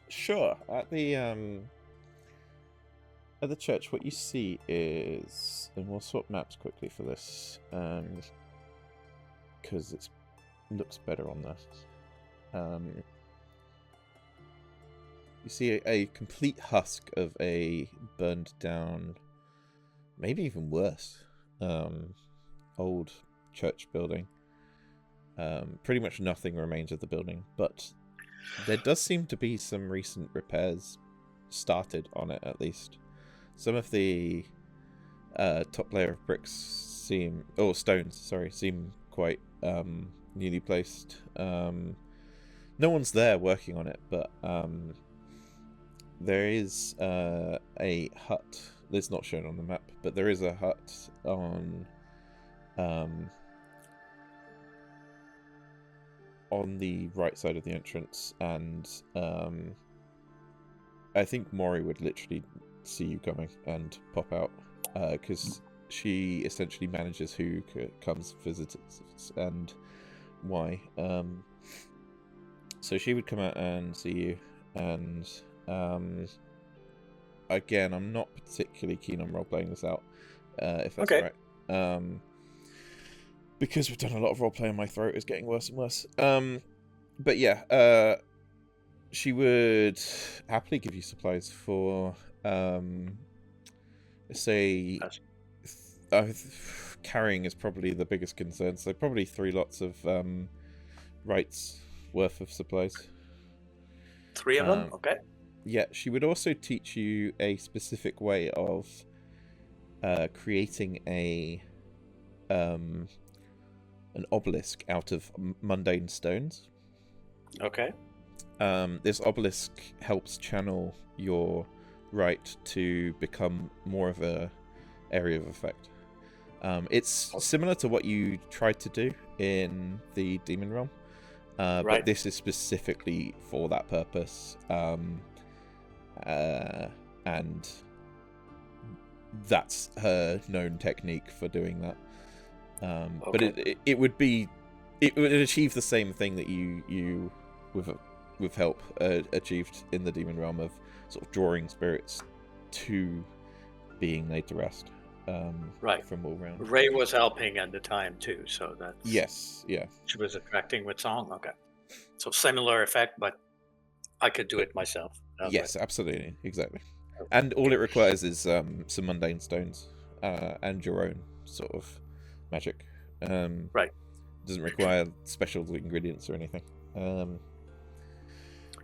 Sure. At the church, what you see is, and we'll swap maps quickly for this, because it looks better on this. You see a complete husk of a burned down, maybe even worse, old church building. Pretty much nothing remains of the building, but there does seem to be some recent repairs started on it, at least. Some of the top layer of bricks seem quite newly placed. No one's there working on it, but there is a hut. It's not shown on the map, but there is a hut on the right side of the entrance, and I think Mori would literally see you coming and pop out, because she essentially manages who comes visitors and why. So she would come out and see you, and again, I'm not particularly keen on role-playing this out, if that's Okay. all right. Because we've done a lot of role-playing, my throat is getting worse and worse. But yeah, she would happily give you supplies for, say, carrying is probably the biggest concern, so probably 3 lots of rights worth of supplies. 3 of them? Okay. Yeah, she would also teach you a specific way of creating an obelisk out of mundane stones. Okay. This obelisk helps channel your right to become more of a area of effect. It's similar to what you tried to do in the Demon Realm, Right. but this is specifically for that purpose, and that's her known technique for doing that. But it would achieve the same thing that you with help achieved in the Demon Realm, of sort of drawing spirits to being laid to rest. Right. From all round. Ray was helping at the time too, so that's Yes, yeah. She was attracting with song. Okay. So similar effect, but I could do it myself. Yes, absolutely, exactly. And all it requires is some mundane stones, and your own sort of magic. Right. Doesn't require special ingredients or anything.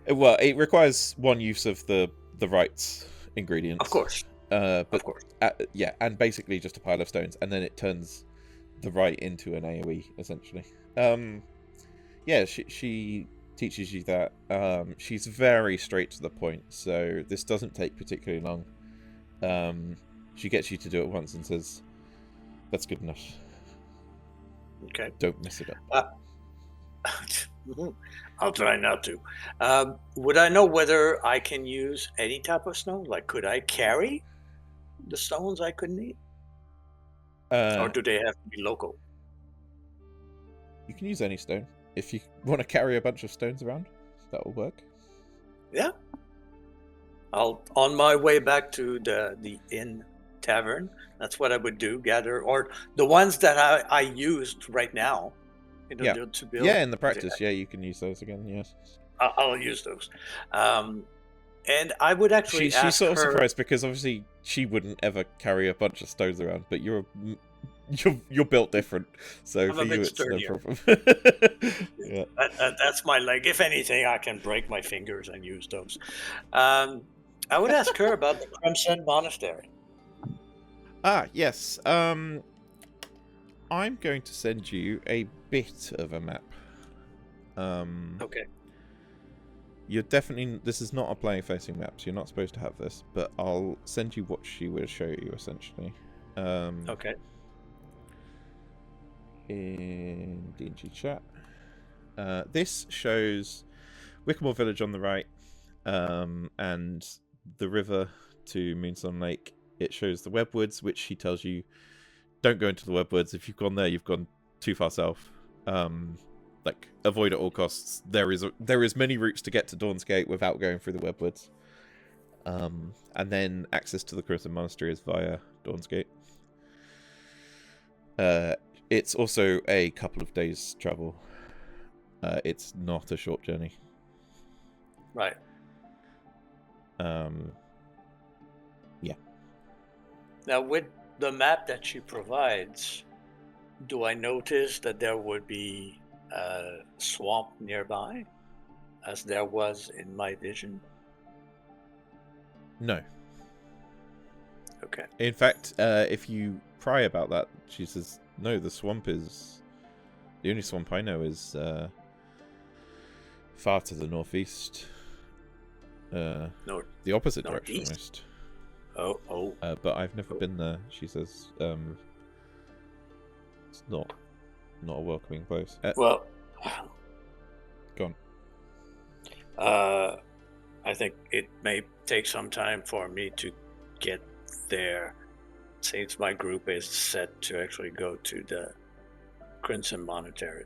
Well, it requires one use of the right ingredients. Of course. But Of course. yeah, and basically just a pile of stones, and then it turns the right into an AoE, essentially. Yeah, she teaches you that. She's very straight to the point, so this doesn't take particularly long. She gets you to do it once and says, "That's good enough. Okay. Don't mess it up." I'll try not to. Would I know whether I can use any type of stone? Like, could I carry the stones I could need? Or do they have to be local? You can use any stone. If you want to carry a bunch of stones around, that will work. Yeah. On my way back to the inn tavern, that's what I would do. Gather, or the ones that I used right now. Yeah. To build. Yeah, in the practice, yeah, you can use those again. Yes. I'll use those. And I would actually she's ask sort of her... surprised, because obviously she wouldn't ever carry a bunch of stones around, but you're built different, so I'm for a you bit it's sturdier. no problem. Yeah. That's my leg. If anything, I can break my fingers and use those. I would ask her about the Crimson Monastery. Yes. I'm going to send you a bit of a map. Okay. You're definitely... This is not a player-facing map, so you're not supposed to have this, but I'll send you what she will show you, essentially. Okay. In D&G chat. This shows Wickamore Village on the right, and the river to Moonstone Lake. It shows the Webwoods, which he tells you don't go into the Webwoods. If you've gone there, you've gone too far south. Like, avoid at all costs. There is many routes to get to Dawn's Gate without going through the Webwoods. And then access to the Crimson Monastery is via Dawn's Gate. It's also a couple of days' travel. It's not a short journey. Right. Yeah. Now, with the map that she provides, do I notice that there would be a swamp nearby, as there was in my vision? No. Okay. In fact, if you pry about that, she says, no, the swamp is... The only swamp I know is far to the northeast. The opposite direction, Northeast? almost. Oh. But I've never been there, she says. It's not a welcoming place. Well, Go on. I think it may take some time for me to get there, since my group is set to actually go to the Crimson Monastery.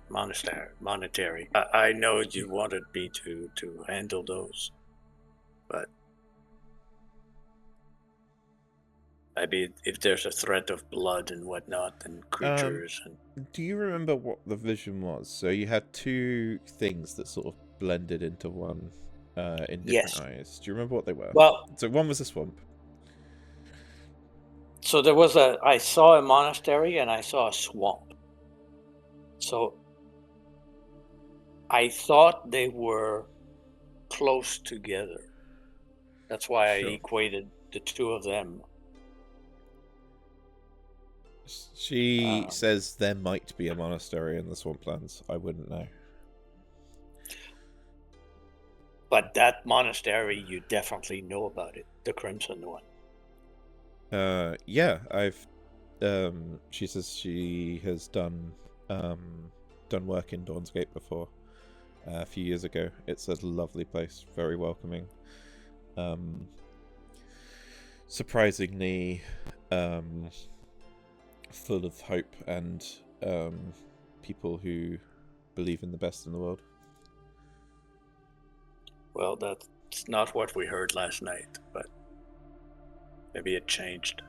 I know you wanted me to handle those, but maybe if there's a threat of blood and whatnot and creatures and Do you remember what the vision was? So you had two things that sort of blended into one in different Yes. eyes. Do you remember what they were? well, So one was a swamp. so I saw a monastery and I saw a swamp. So I thought they were close together. That's why Sure. I equated the two of them. She says there might be a monastery in the swamplands. I wouldn't know. But that monastery, you definitely know about it, the Crimson one. Yeah, I've. She says she has done work in Dawn's Gate before. A few years ago. It's a lovely place, very welcoming. Surprisingly, full of hope and people who believe in the best in the world. Well, that's not what we heard last night, but maybe it changed.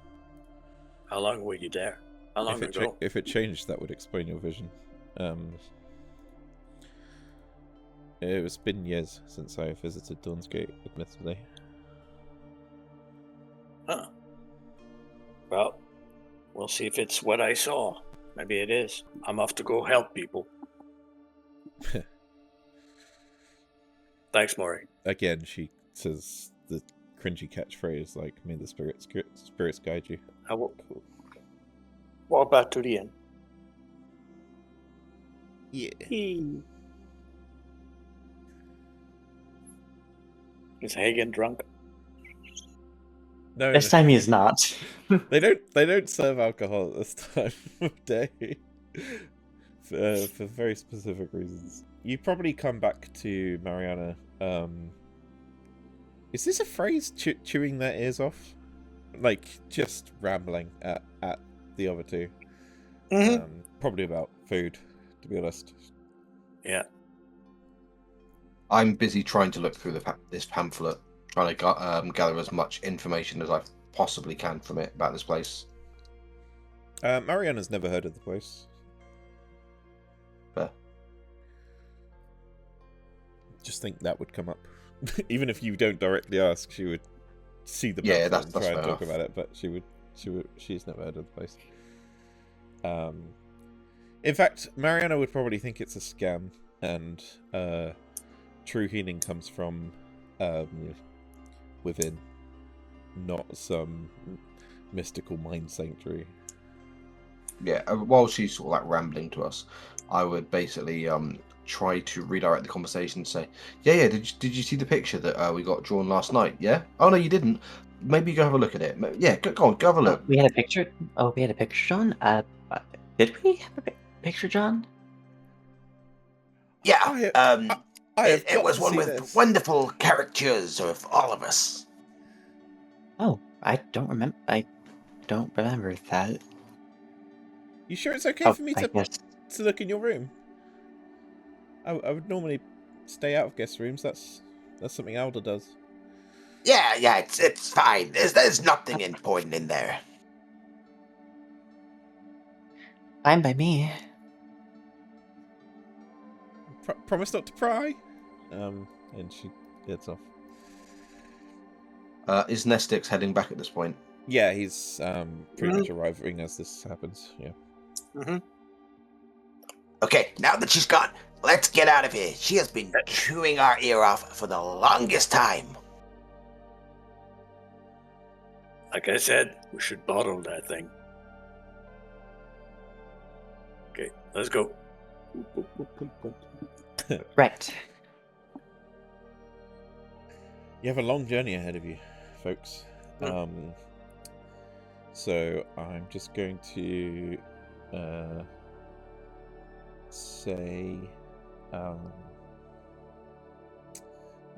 How long were you there? How long ago? If it changed, that would explain your vision. It's been years since I visited Dawn's Gate, admittedly. Huh. Well, we'll see if it's what I saw. Maybe it is. I'm off to go help people. Thanks, Maury. Again, she says the cringy catchphrase like, "May the spirits guide you." I will walk back to the inn. Yeah. Is Hagen drunk? No, This time he's not. they don't serve alcohol at this time of day for very specific reasons. You probably come back to Mariana. Is this a phrase? Chewing their ears off, like just rambling at the other two. Probably about food, to be honest. Yeah. I'm busy trying to look through this pamphlet, trying to gather as much information as I possibly can from it about this place. Mariana's never heard of the place. Fair. Just think that would come up. Even if you don't directly ask, she would see the Yeah, pamphlet that's and try and fair talk enough. about it, but she's never heard of the place. In fact, Mariana would probably think it's a scam, and true healing comes from within, not some mystical mind sanctuary. Yeah, while she's sort of like rambling to us, I would basically try to redirect the conversation and say, yeah, did you see the picture that we got drawn last night? Yeah? Oh no, you didn't. Maybe go have a look at it. Yeah, go on, go have a look. We had a picture. Oh, we had a picture, John. Did we have a picture, John? Yeah. Oh, yeah. I have It got was to one see with this. wonderful caricatures of all of us. Oh, I don't remember. I don't remember that. You sure it's okay Oh, for me I to guess. look in your room? I would normally stay out of guest rooms. That's something Alda does. Yeah, it's fine. There's nothing important in there. Fine by me. Promise not to pry. And she heads off. Is Nestix heading back at this point? Yeah, he's pretty much arriving as this happens. Yeah. Mm-hmm. Okay, now that she's gone, let's get out of here. She has been chewing our ear off for the longest time. Like I said, we should bottle that thing. Okay, let's go. Right. You have a long journey ahead of you, folks. So I'm just going to say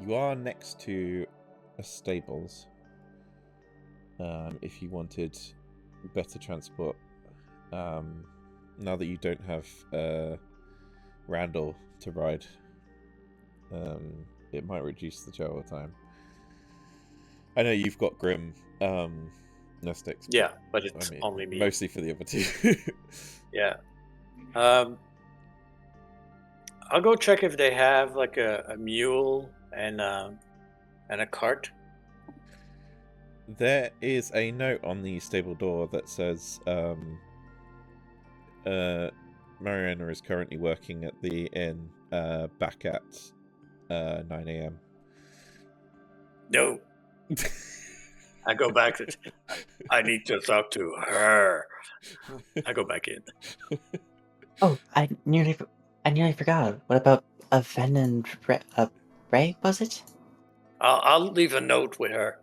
you are next to a stables. If you wanted better transport, now that you don't have Randall to ride, it might reduce the travel time. I know you've got Grim, Nestix. Yeah, but it's only me. Mostly for the other two. Yeah. I'll go check if they have like a mule and a cart. There is a note on the stable door that says Mariana is currently working at the inn back at 9 a.m. No. I go back. I need to talk to her. I go back in. Oh, I nearly forgot. What about a Ven and Ray? Was it? I'll leave a note with her.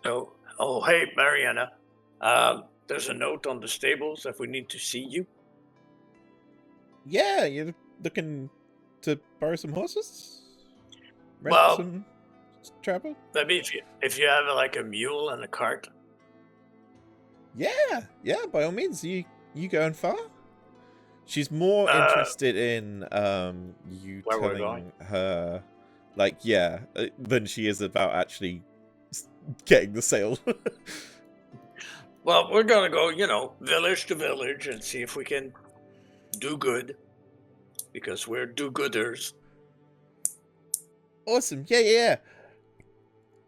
Oh, hey, Mariana. There's a note on the stables if we need to see you. Yeah, you're looking to borrow some horses? Rent Well, some travel? Maybe if you have like a mule and a cart. Yeah, by all means, you going far? She's more interested in you where we're telling going? her, like, than she is about actually getting the sale. Well, we're gonna go, village to village and see if we can do good. Because we're do-gooders. Awesome, yeah.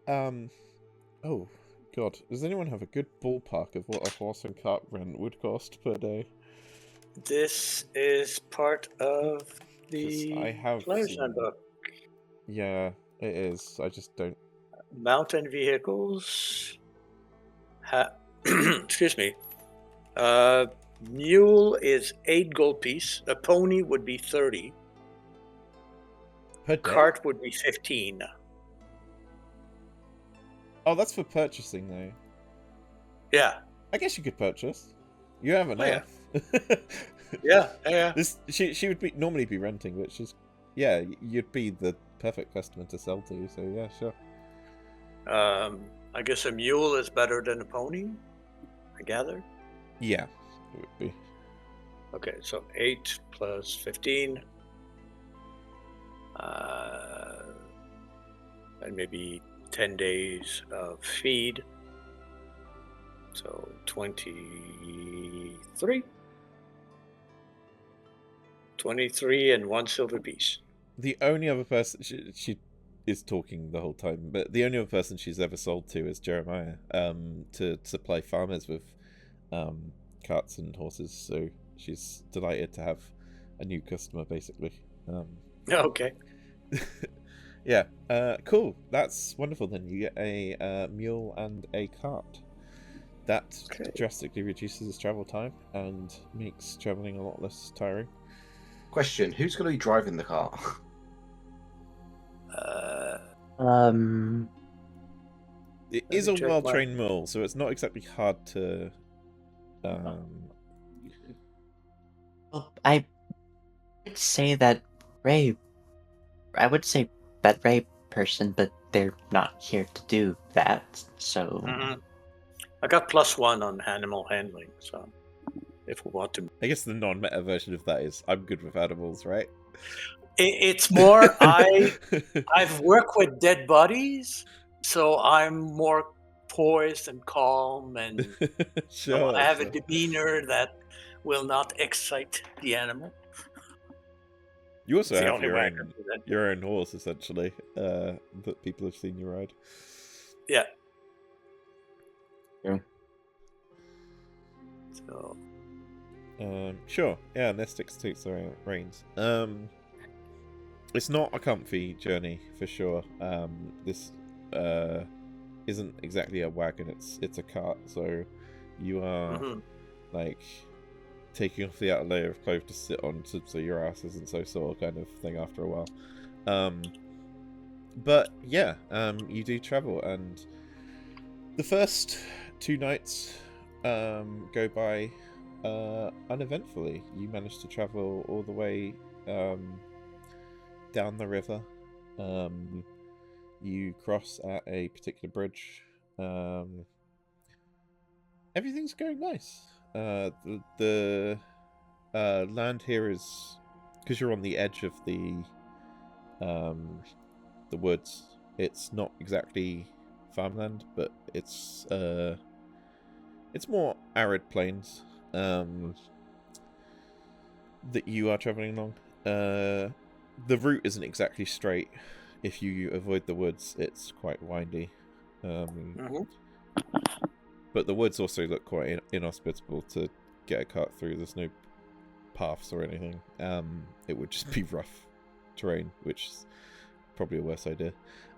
Oh, God, does anyone have a good ballpark of what a horse and cart rent would cost per day? This is part of 'Cause the I have player's handbook. Yeah, it is. I just don't. Mountain vehicles. Excuse me. Mule is 8 gold piece. A pony would be 30. Per day? Cart would be 15. Oh, that's for purchasing, though. Yeah. I guess you could purchase. You have enough. Yeah. She would normally be renting, which is you'd be the perfect customer to sell to. So yeah, sure. I guess a mule is better than a pony. I gather. Yeah, it would be. Okay, so 8 plus 15. And maybe 10 days of feed. So 23. 23 and 1 silver piece. The only other person she is talking the whole time, but the only other person she's ever sold to is Jeremiah, to supply farmers with carts and horses. So she's delighted to have a new customer, basically. Okay. Yeah, cool. That's wonderful. Then you get a mule and a cart. That drastically reduces his travel time and makes traveling a lot less tiring. Question: who's going to be driving the car? It is a well-trained mule, so it's not exactly hard to. I I'd say that Ray. I would say that Ray person, but they're not here to do that. So I got +1 on animal handling, so if we want to. I guess the non-meta version of that is I'm good with animals, right? It's more I've worked with dead bodies, so I'm more poised and calm, and Sure, I have sure. a demeanor that will not excite the animal. You also It's the have only way I can present it. your own horse, essentially, that people have seen you ride. Yeah. Yeah. So Sure. Yeah, Nestix takes the reins. It's not a comfy journey for sure. This isn't exactly a wagon. It's a cart. So you are like taking off the outer layer of clothes to sit on, so your ass isn't so sore, kind of thing. After a while, but yeah, you do travel, and the first 2 nights go by uneventfully. You manage to travel all the way down the river. You cross at a particular bridge. Everything's going nice. The land here is, because you're on the edge of the woods. It's not exactly farmland, but it's more arid plains that you are traveling along. The route isn't exactly straight. If you avoid the woods, it's quite windy. But the woods also look quite inhospitable to get a cart through. There's no paths or anything. It would just be rough terrain, which is probably a worse idea.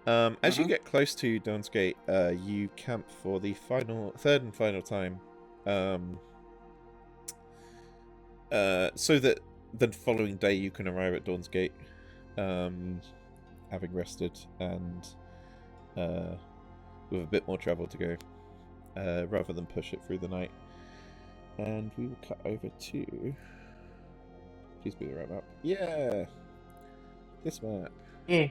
As you get close to Dawn's Gate, you camp for the third and final time, so that the following day you can arrive at Dawn's Gate, having rested and with a bit more travel to go, rather than push it through the night. And we will cut over to... Please be the right map. Yeah! This map. yeah.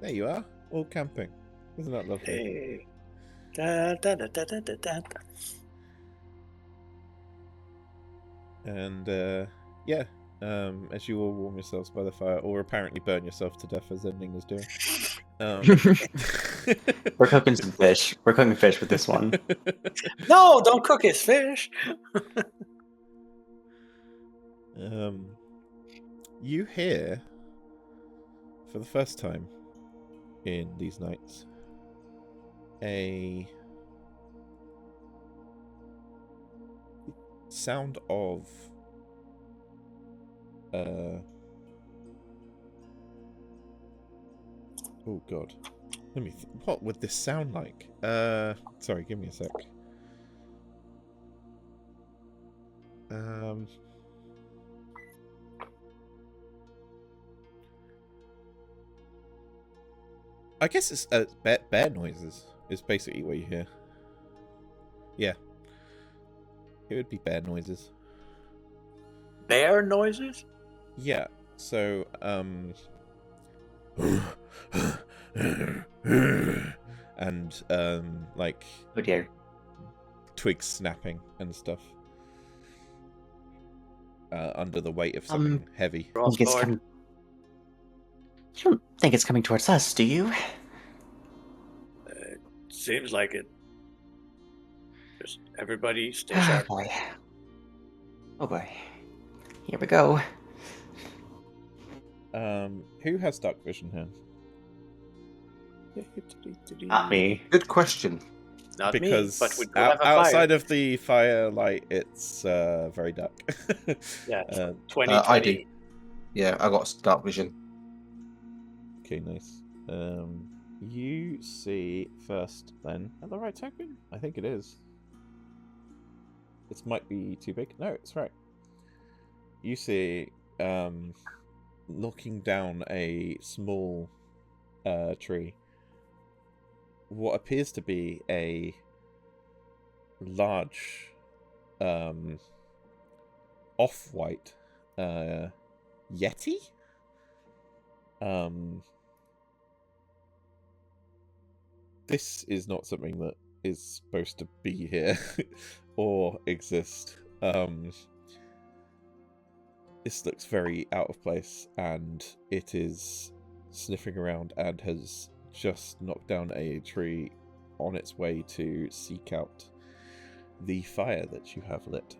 There you are, all camping. Isn't that lovely? hey. Da, da, da, da, da, da, da. And yeah, as you all warm yourselves by the fire, or apparently burn yourself to death as Ending is doing. We're cooking some fish. We're cooking fish with this one. No, don't cook his fish. You hear, for the first time in these nights, a sound of oh god, let me what would this sound like? Sorry, give me a sec. I guess it's bear noises is basically what you hear. Yeah, it would be bear noises. Bear noises? Yeah, so and like Oh dear. twigs snapping and stuff under the weight of something heavy. I think it's coming. You don't think it's coming towards us, do you? Seems like it. Just everybody stay Oh sharp. boy. Oh boy. Here we go. Who has dark vision here? Not me. Good question. Not Because me, but we do have a outside fire. of the firelight, it's very dark. Yeah, 2020. I do. Yeah, I got dark vision. Okay, nice. You see first, then, at the right token? I think it is. This might be too big. No, it's right. You see, knocking down a small tree, what appears to be a large off-white yeti. This is not something that is supposed to be here or exist. This looks very out of place, and it is sniffing around and has just knocked down a tree on its way to seek out the fire that you have lit.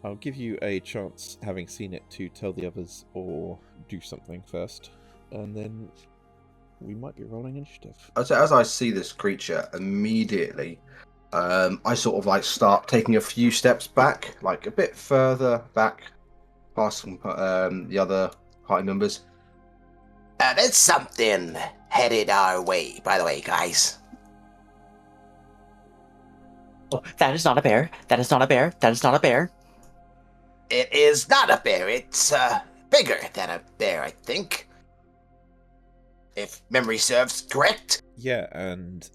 I'll give you a chance, having seen it, to tell the others or do something first, and then we might be rolling initiative. As I see this creature, immediately, I sort of like start taking a few steps back, like a bit further back, past the other party members. There's something headed our way, by the way, guys. Oh, that is not a bear. That is not a bear. That is not a bear. It is not a bear. It's bigger than a bear, I think. If memory serves correct. Yeah, and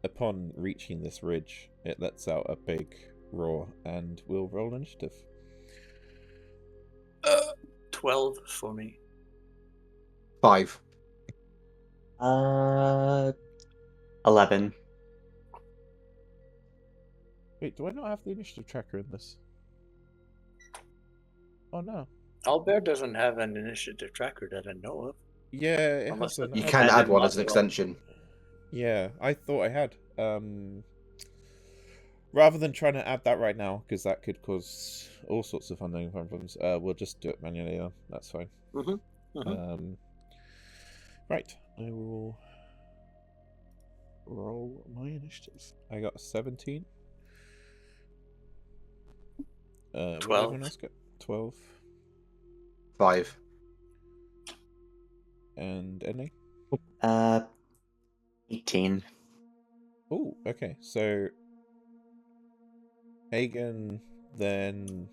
upon reaching this ridge, it lets out a big roar, and we'll roll initiative. 12 for me. 5. 11. Wait, do I not have the initiative tracker in this? Oh no. Owlbear doesn't have an initiative tracker that I know of. Yeah, it Unless has an. You I can did add one not as an roll. extension. Yeah, I thought I had. Rather than trying to add that right now, because that could cause all sorts of unknown problems, we'll just do it manually. That's fine. Right, I will roll my initiative. I got a 17. 12. What did everyone else get? 12. 5. And Ending? 18. Oh, okay. So Aegon, then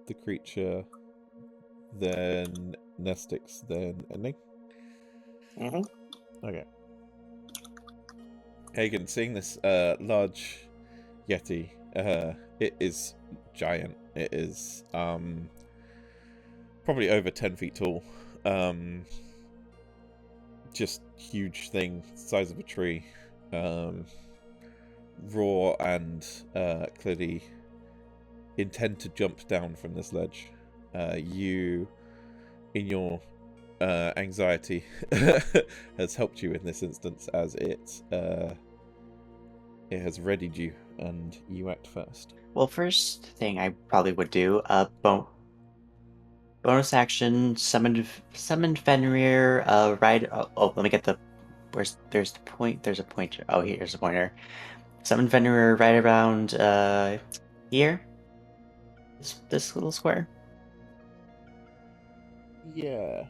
the creature, then Nestix, then Ending. Okay. Hagen, seeing this large yeti, it is giant. It is probably over 10 feet tall. Just huge thing, size of a tree. Raw and clearly intend to jump down from this ledge. You, in your anxiety, has helped you in this instance, as it has readied you, and you act first. Well, first thing I probably would do, bonus action, summon Fenrir, ride. Oh, let me get the. There's a pointer. Oh, here's a pointer. Summon Fenrir right around here. This little square. Yeah.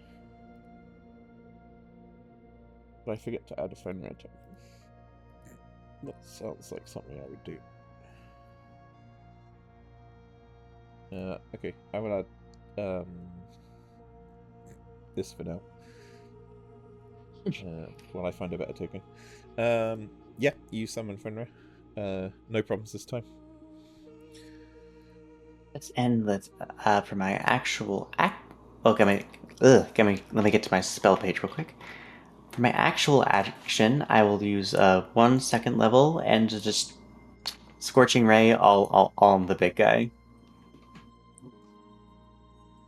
But I forget to add a Fenrir attack. That sounds like something I would do. Okay, I will add this for now. While I find a better token. Yeah, you summon Fenrir. No problems this time. Let's end with for my actual let me get to my spell page real quick. For my actual action, I will use 1 second level and just Scorching Ray all on the big guy.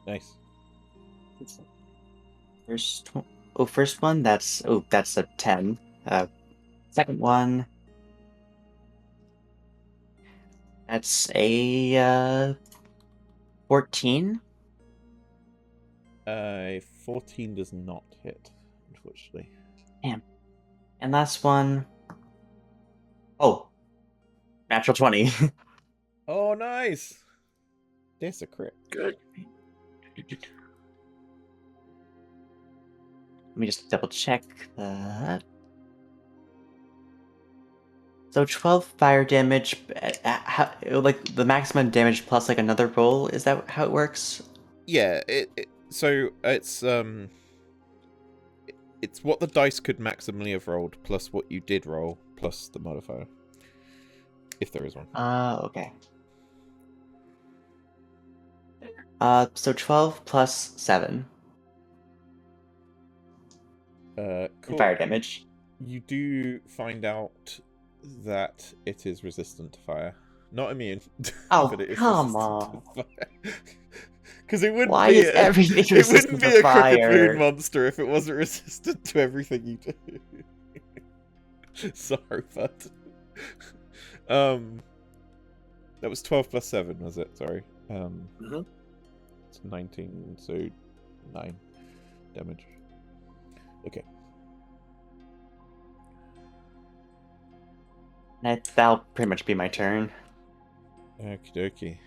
Nice. First one, that's a 10. Second one, that's a 14. 14 does not hit, unfortunately. Damn. And last one, natural 20. Oh, nice! That's a crit. Good. Let me just double check that. So 12 fire damage, like the maximum damage plus like another roll. Is that how it works? Yeah, so it's what the dice could maximally have rolled plus what you did roll plus the modifier. if there is one. Okay. So 12 plus 7 Cool. fire damage. You do find out that it is resistant to fire. Not immune, Oh, but it is come resistant on. to fire. Because it wouldn't Why be is everything it resistant wouldn't be to a crooked moon fire? monster if it wasn't resistant to everything you do. Sorry, bud. That was 12 plus 7, was it? Sorry. It's 19, so 9 damage. Okay. That'll pretty much be my turn. Okie dokie.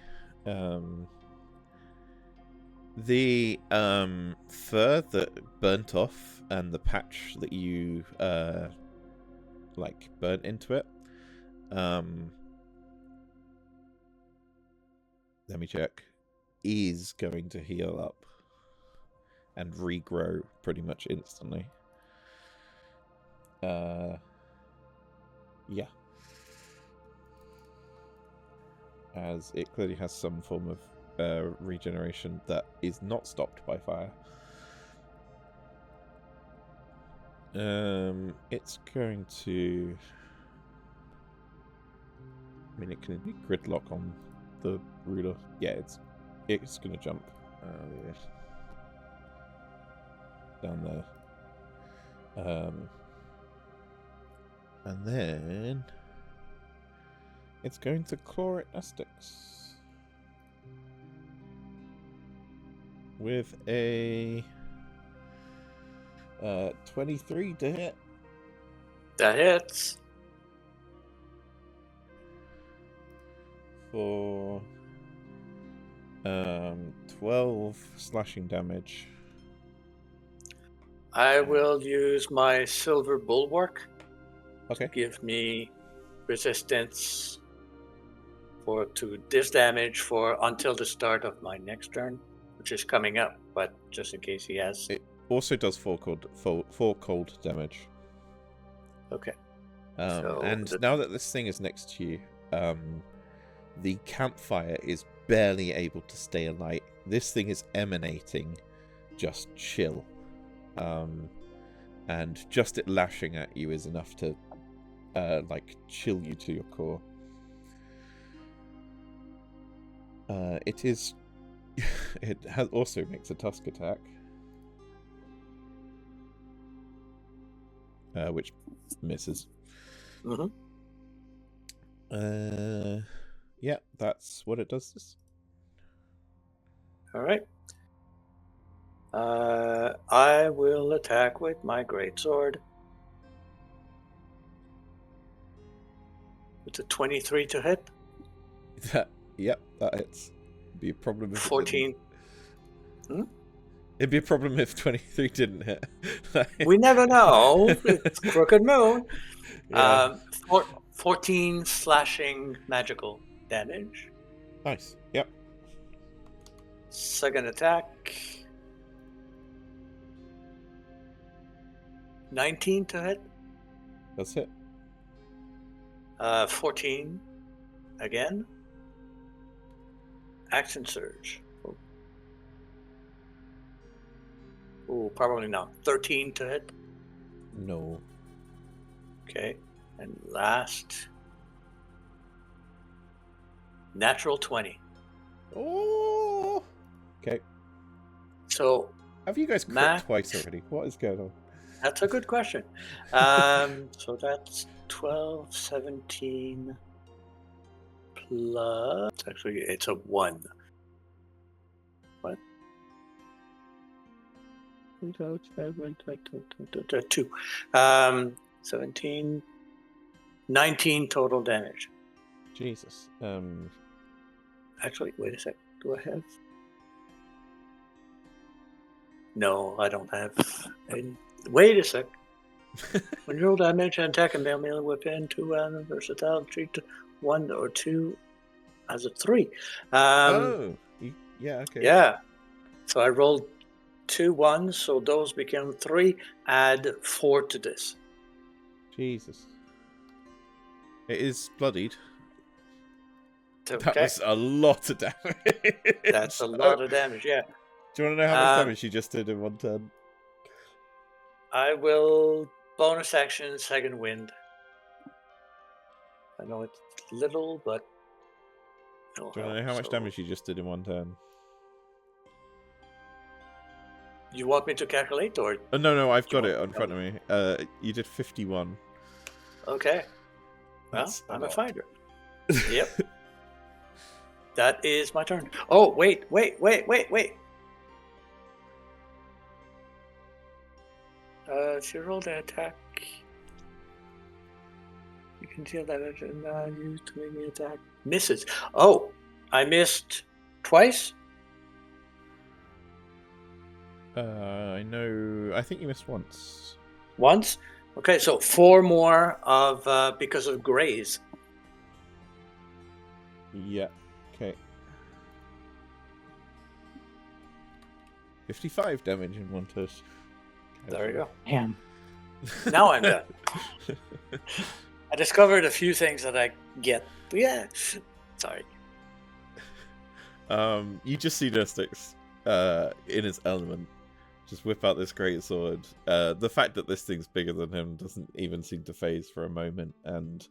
The fur that burnt off and the patch that you like burnt into it. Let me check. Is going to heal up and regrow pretty much instantly. Yeah. As it clearly has some form of regeneration that is not stopped by fire. It's going to... I mean, it can be gridlock on the ruler. Yeah, it's going to jump down there. And then it's going to claw at Estix with a 23 to hit. That hits. For 12 slashing damage. I will use my silver bulwark Okay. to give me resistance to this damage for until the start of my next turn, which is coming up, but just in case he has. It also does 4 cold damage. Okay. And now that this thing is next to you, the campfire is barely able to stay alight. This thing is emanating just chill. And just it lashing at you is enough to chill you to your core. It is... it also makes a tusk attack. Which misses. Mm-hmm. Yeah, that's what it does. All right. I will attack with my greatsword. It's a 23 to hit. Yep, that hits. It'd be a problem if 14. It'd be a problem if 23 didn't hit. We never know. It's Crooked Moon. Yeah. 14 slashing magical damage. Nice. Yep. Second attack. 19 to hit. That's it. 14 again. Action surge. Oh, probably not. 13 to hit. No. Okay. And last. Natural 20. Oh. Okay. So Have you guys crit Max- twice already? What is going on? that's a good question. So that's 12, 17 plus. Actually, it's a 1. What? 2. 17. 19 total damage. Jesus. Actually, wait a sec. Do I have? No, I don't have. Wait a sec. When you roll damage and attack and melee weapon, 2 versatile, treat 1 or 2 as a 3. Yeah, okay. Yeah. So I rolled 2 1s, so those become 3. Add 4 to this. Jesus. It is bloodied. Okay. That was a lot of damage. That's a lot of damage, yeah. Do you want to know how much Um, damage she just did in one turn? I will bonus action second wind. I know it's little, but it'll Do you want to know help, how much so- damage she just did in one turn? You want me to calculate, or No, I've got You it want- in front of me. You did 51. okay? Well, That's I'm a lot. fighter. Yep. That is my turn. Oh, wait. She rolled an attack. You can deal damage and use to make the attack. Misses. Oh, I missed twice? I know. I think you missed once. Once? Okay, so 4 more of because of graze. Yeah. Okay. 55 damage in one turn. There you go. Damn. Now I'm done. I discovered a few things that I get. But yeah. Sorry. You just see Nestix in his element just whip out this great sword. The fact that this thing's bigger than him doesn't even seem to phase for a moment, and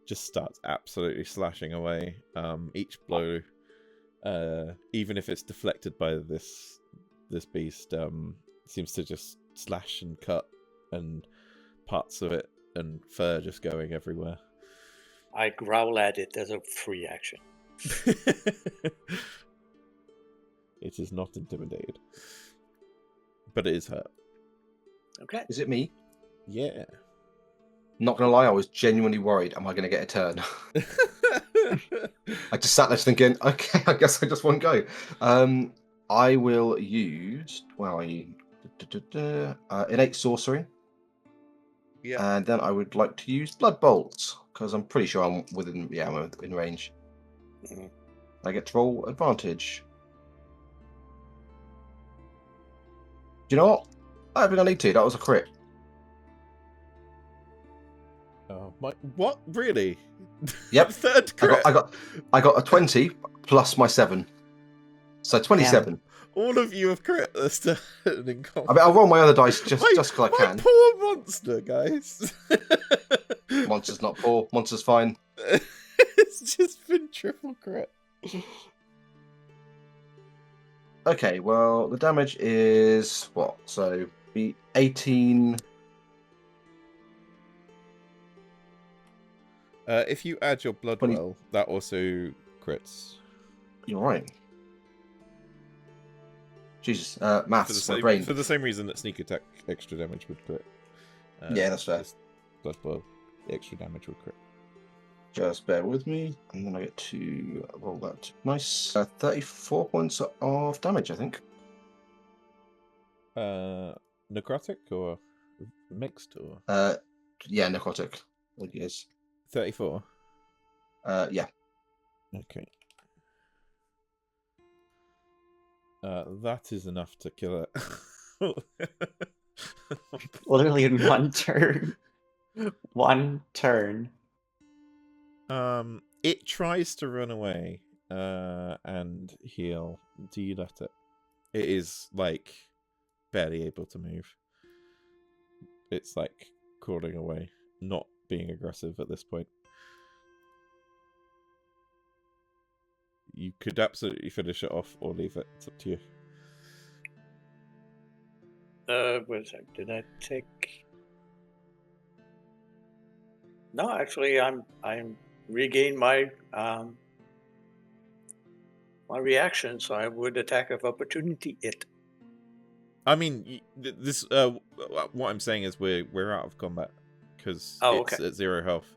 just starts absolutely slashing away. Each blow, even if it's deflected by this beast, seems to just slash and cut, and parts of it and fur just going everywhere. I growl at it as a free action. It is not intimidated, but it is hurt. Okay. Is it me? Yeah. Not gonna lie, I was genuinely worried. Am I gonna get a turn? I just sat there thinking, okay, I guess I just won't go. I will use innate sorcery, Yeah. and then I would like to use blood bolts because I'm pretty sure I'm within range. Mhm. I get to roll advantage. Do you know what? I don't think I need to. That was a crit. Oh my! What? Really? Yep. Third crit. I got a 20 plus my 7, so 27. All of you have crit this turn in I mean, I'll roll my other dice just because I my can. poor monster, guys. Monster's not poor. Monster's fine. It's just been triple crit. Okay, well, the damage is what? So be 18. If you add your blood 20. well, that also crits. You're right. Jesus, For maths, my brain. for the same reason that sneak attack extra damage would crit. Yeah, that's fair. just Blood well, the extra damage would crit. Just bear with me, and then I get to roll that. Nice. 34 points of damage, I think. Necrotic or mixed or Yeah, necrotic. It is. 34. Yeah. Okay. That is enough to kill it. Literally in one turn. One turn. It tries to run away and heal. Do you let it? It is like barely able to move. It's like crawling away, not being aggressive at this point. You could absolutely finish it off or leave it. It's up to you. Wait a sec. Did I take? No, actually, I'm regained my my reaction, so I would attack of opportunity it. I mean, this. What I'm saying is we're out of combat because it's okay. at 0 health.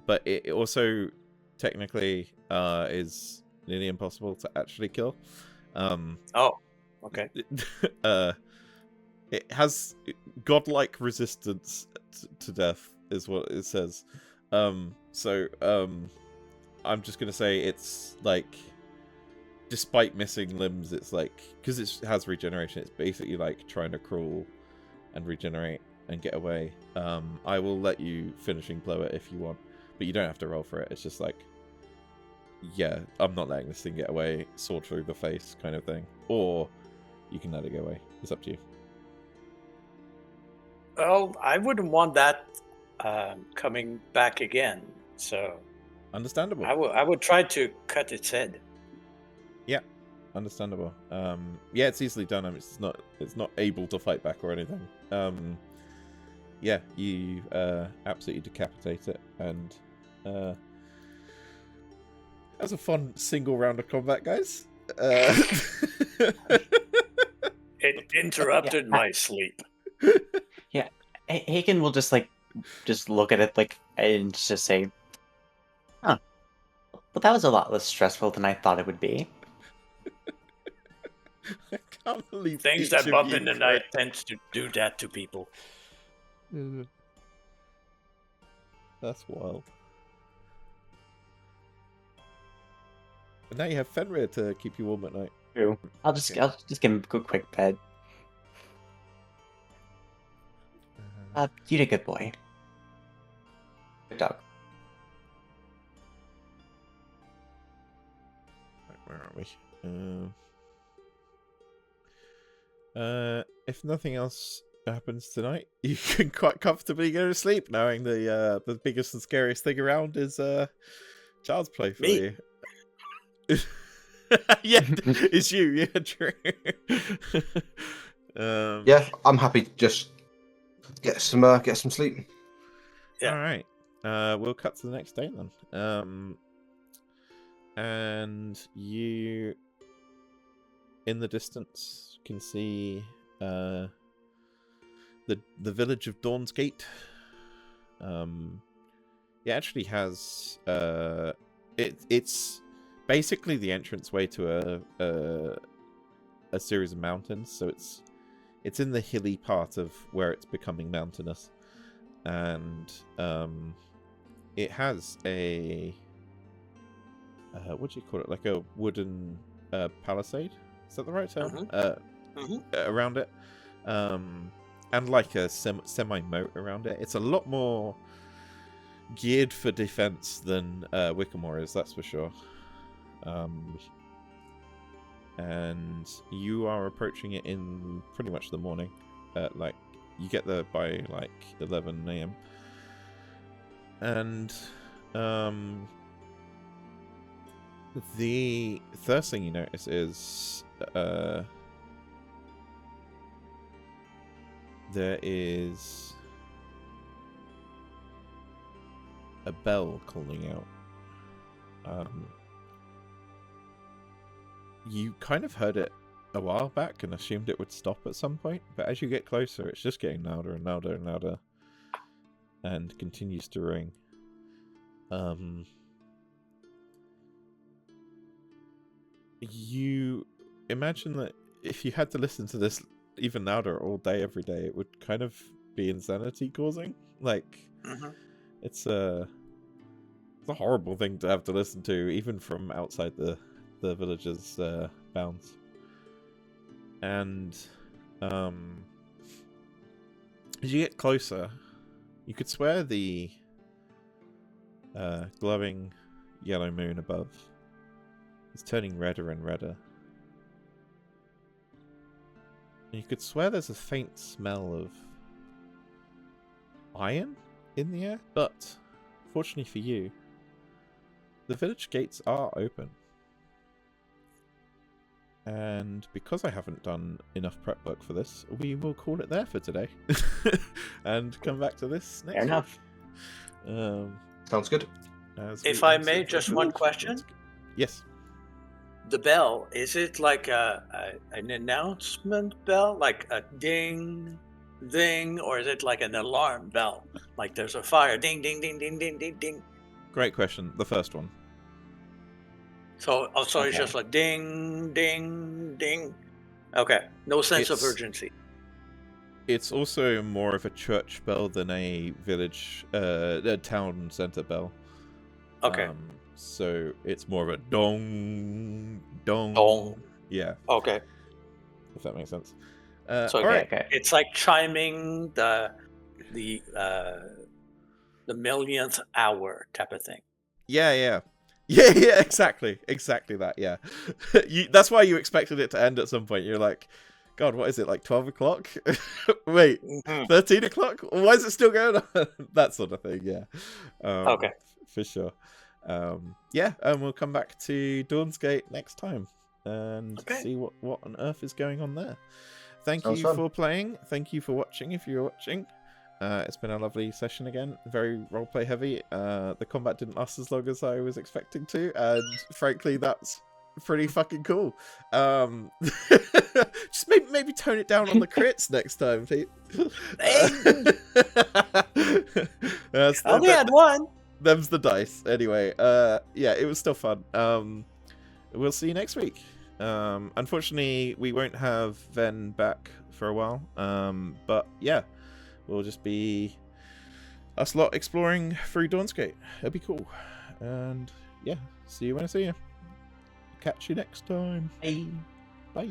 But it also technically is nearly impossible to actually kill. Oh, okay. It has godlike resistance to death, is what it says. So I'm just gonna say it's like, despite missing limbs, it's like, because it has regeneration, it's basically like trying to crawl and regenerate and get away. I will let you finishing blow it if you want, but you don't have to roll for it. It's just like yeah, I'm not letting this thing get away, sword through the face kind of thing. Or you can let it get away. It's up to you. Well, I wouldn't want that coming back again. So Understandable. I would try to cut its head. Yeah, understandable. Yeah, it's easily done. I mean, it's not able to fight back or anything. Yeah, you absolutely decapitate it, and that's a fun single round of combat, guys. It interrupted my sleep. Yeah, Haken will just look at it and just say, "Huh, well, that was a lot less stressful than I thought it would be." I can't believe Things each that of bump you in the night tends to do that to people. That's wild. But now you have Fenrir to keep you warm at night. True. I'll just give him a quick pet. You did a good boy. Good dog. Right, where are we? If nothing else happens tonight, you can quite comfortably go to sleep, knowing the biggest and scariest thing around is child's play for Me. you. Yeah, it's you. Yeah, true. Yeah, I'm happy to just get some sleep. Yeah. All right. We'll cut to the next day then. And you, in the distance, can see the village of Dawn's Gate. It actually has it's basically the entranceway to a series of mountains. So it's in the hilly part of where it's becoming mountainous, and it has a what do you call it? Like a wooden palisade. Is that the right term? Around it, and like a semi moat around it. It's a lot more geared for defense than Wickamore is, that's for sure. And you are approaching it in pretty much the morning. Like you get there by like 11 a.m. And the first thing you notice is there is a bell calling out. You kind of heard it a while back and assumed it would stop at some point, but as you get closer, it's just getting louder and louder and louder, and continues to ring. You imagine that if you had to listen to this even louder all day, every day, it would kind of be insanity causing. Like, it's a horrible thing to have to listen to, even from outside the village's bounds. And as you get closer, you could swear the glowing yellow moon above is turning redder and redder. And you could swear there's a faint smell of iron in the air, but fortunately for you, the village gates are open. And because I haven't done enough prep work for this, we will call it there for today. And come back to this next Fair enough. week. Sounds good. If I may, just one question. Yes. The bell, is it like an announcement bell? Like a ding, ding? Or is it like an alarm bell? Like there's a fire, ding, ding, ding, ding, ding, ding, ding. Great question. The first one. So it's Okay. just like ding, ding, ding. Okay, no sense of It's- urgency. It's also more of a church bell than a village, a town center bell. Okay. So it's more of a dong, dong. Dong. Yeah, Okay. if that makes sense. So all right. Okay. it's like chiming the millionth hour type of thing. Yeah. Yeah, exactly that. Yeah, that's why you expected it to end at some point. You're like, God, what is it, like 12 o'clock? Wait, 13 o'clock? Why is it still going on? That sort of thing. Yeah. Okay. For sure. Yeah, and we'll come back to Dawn's Gate next time and see what on earth is going on there. Thank Sounds you fun. for playing. Thank you for watching. If you're watching. It's been a lovely session again. Very roleplay heavy. The combat didn't last as long as I was expecting to, and frankly, that's pretty fucking cool. Just maybe tone it down on the crits next time, Pete. I only had one. Them's the dice. Anyway, yeah, it was still fun. We'll see you next week. Unfortunately, we won't have Ven back for a while. But yeah. We'll just be us lot exploring through Dawn's Gate. It'll be cool. And yeah, see you when I see you. Catch you next time. Bye. Bye.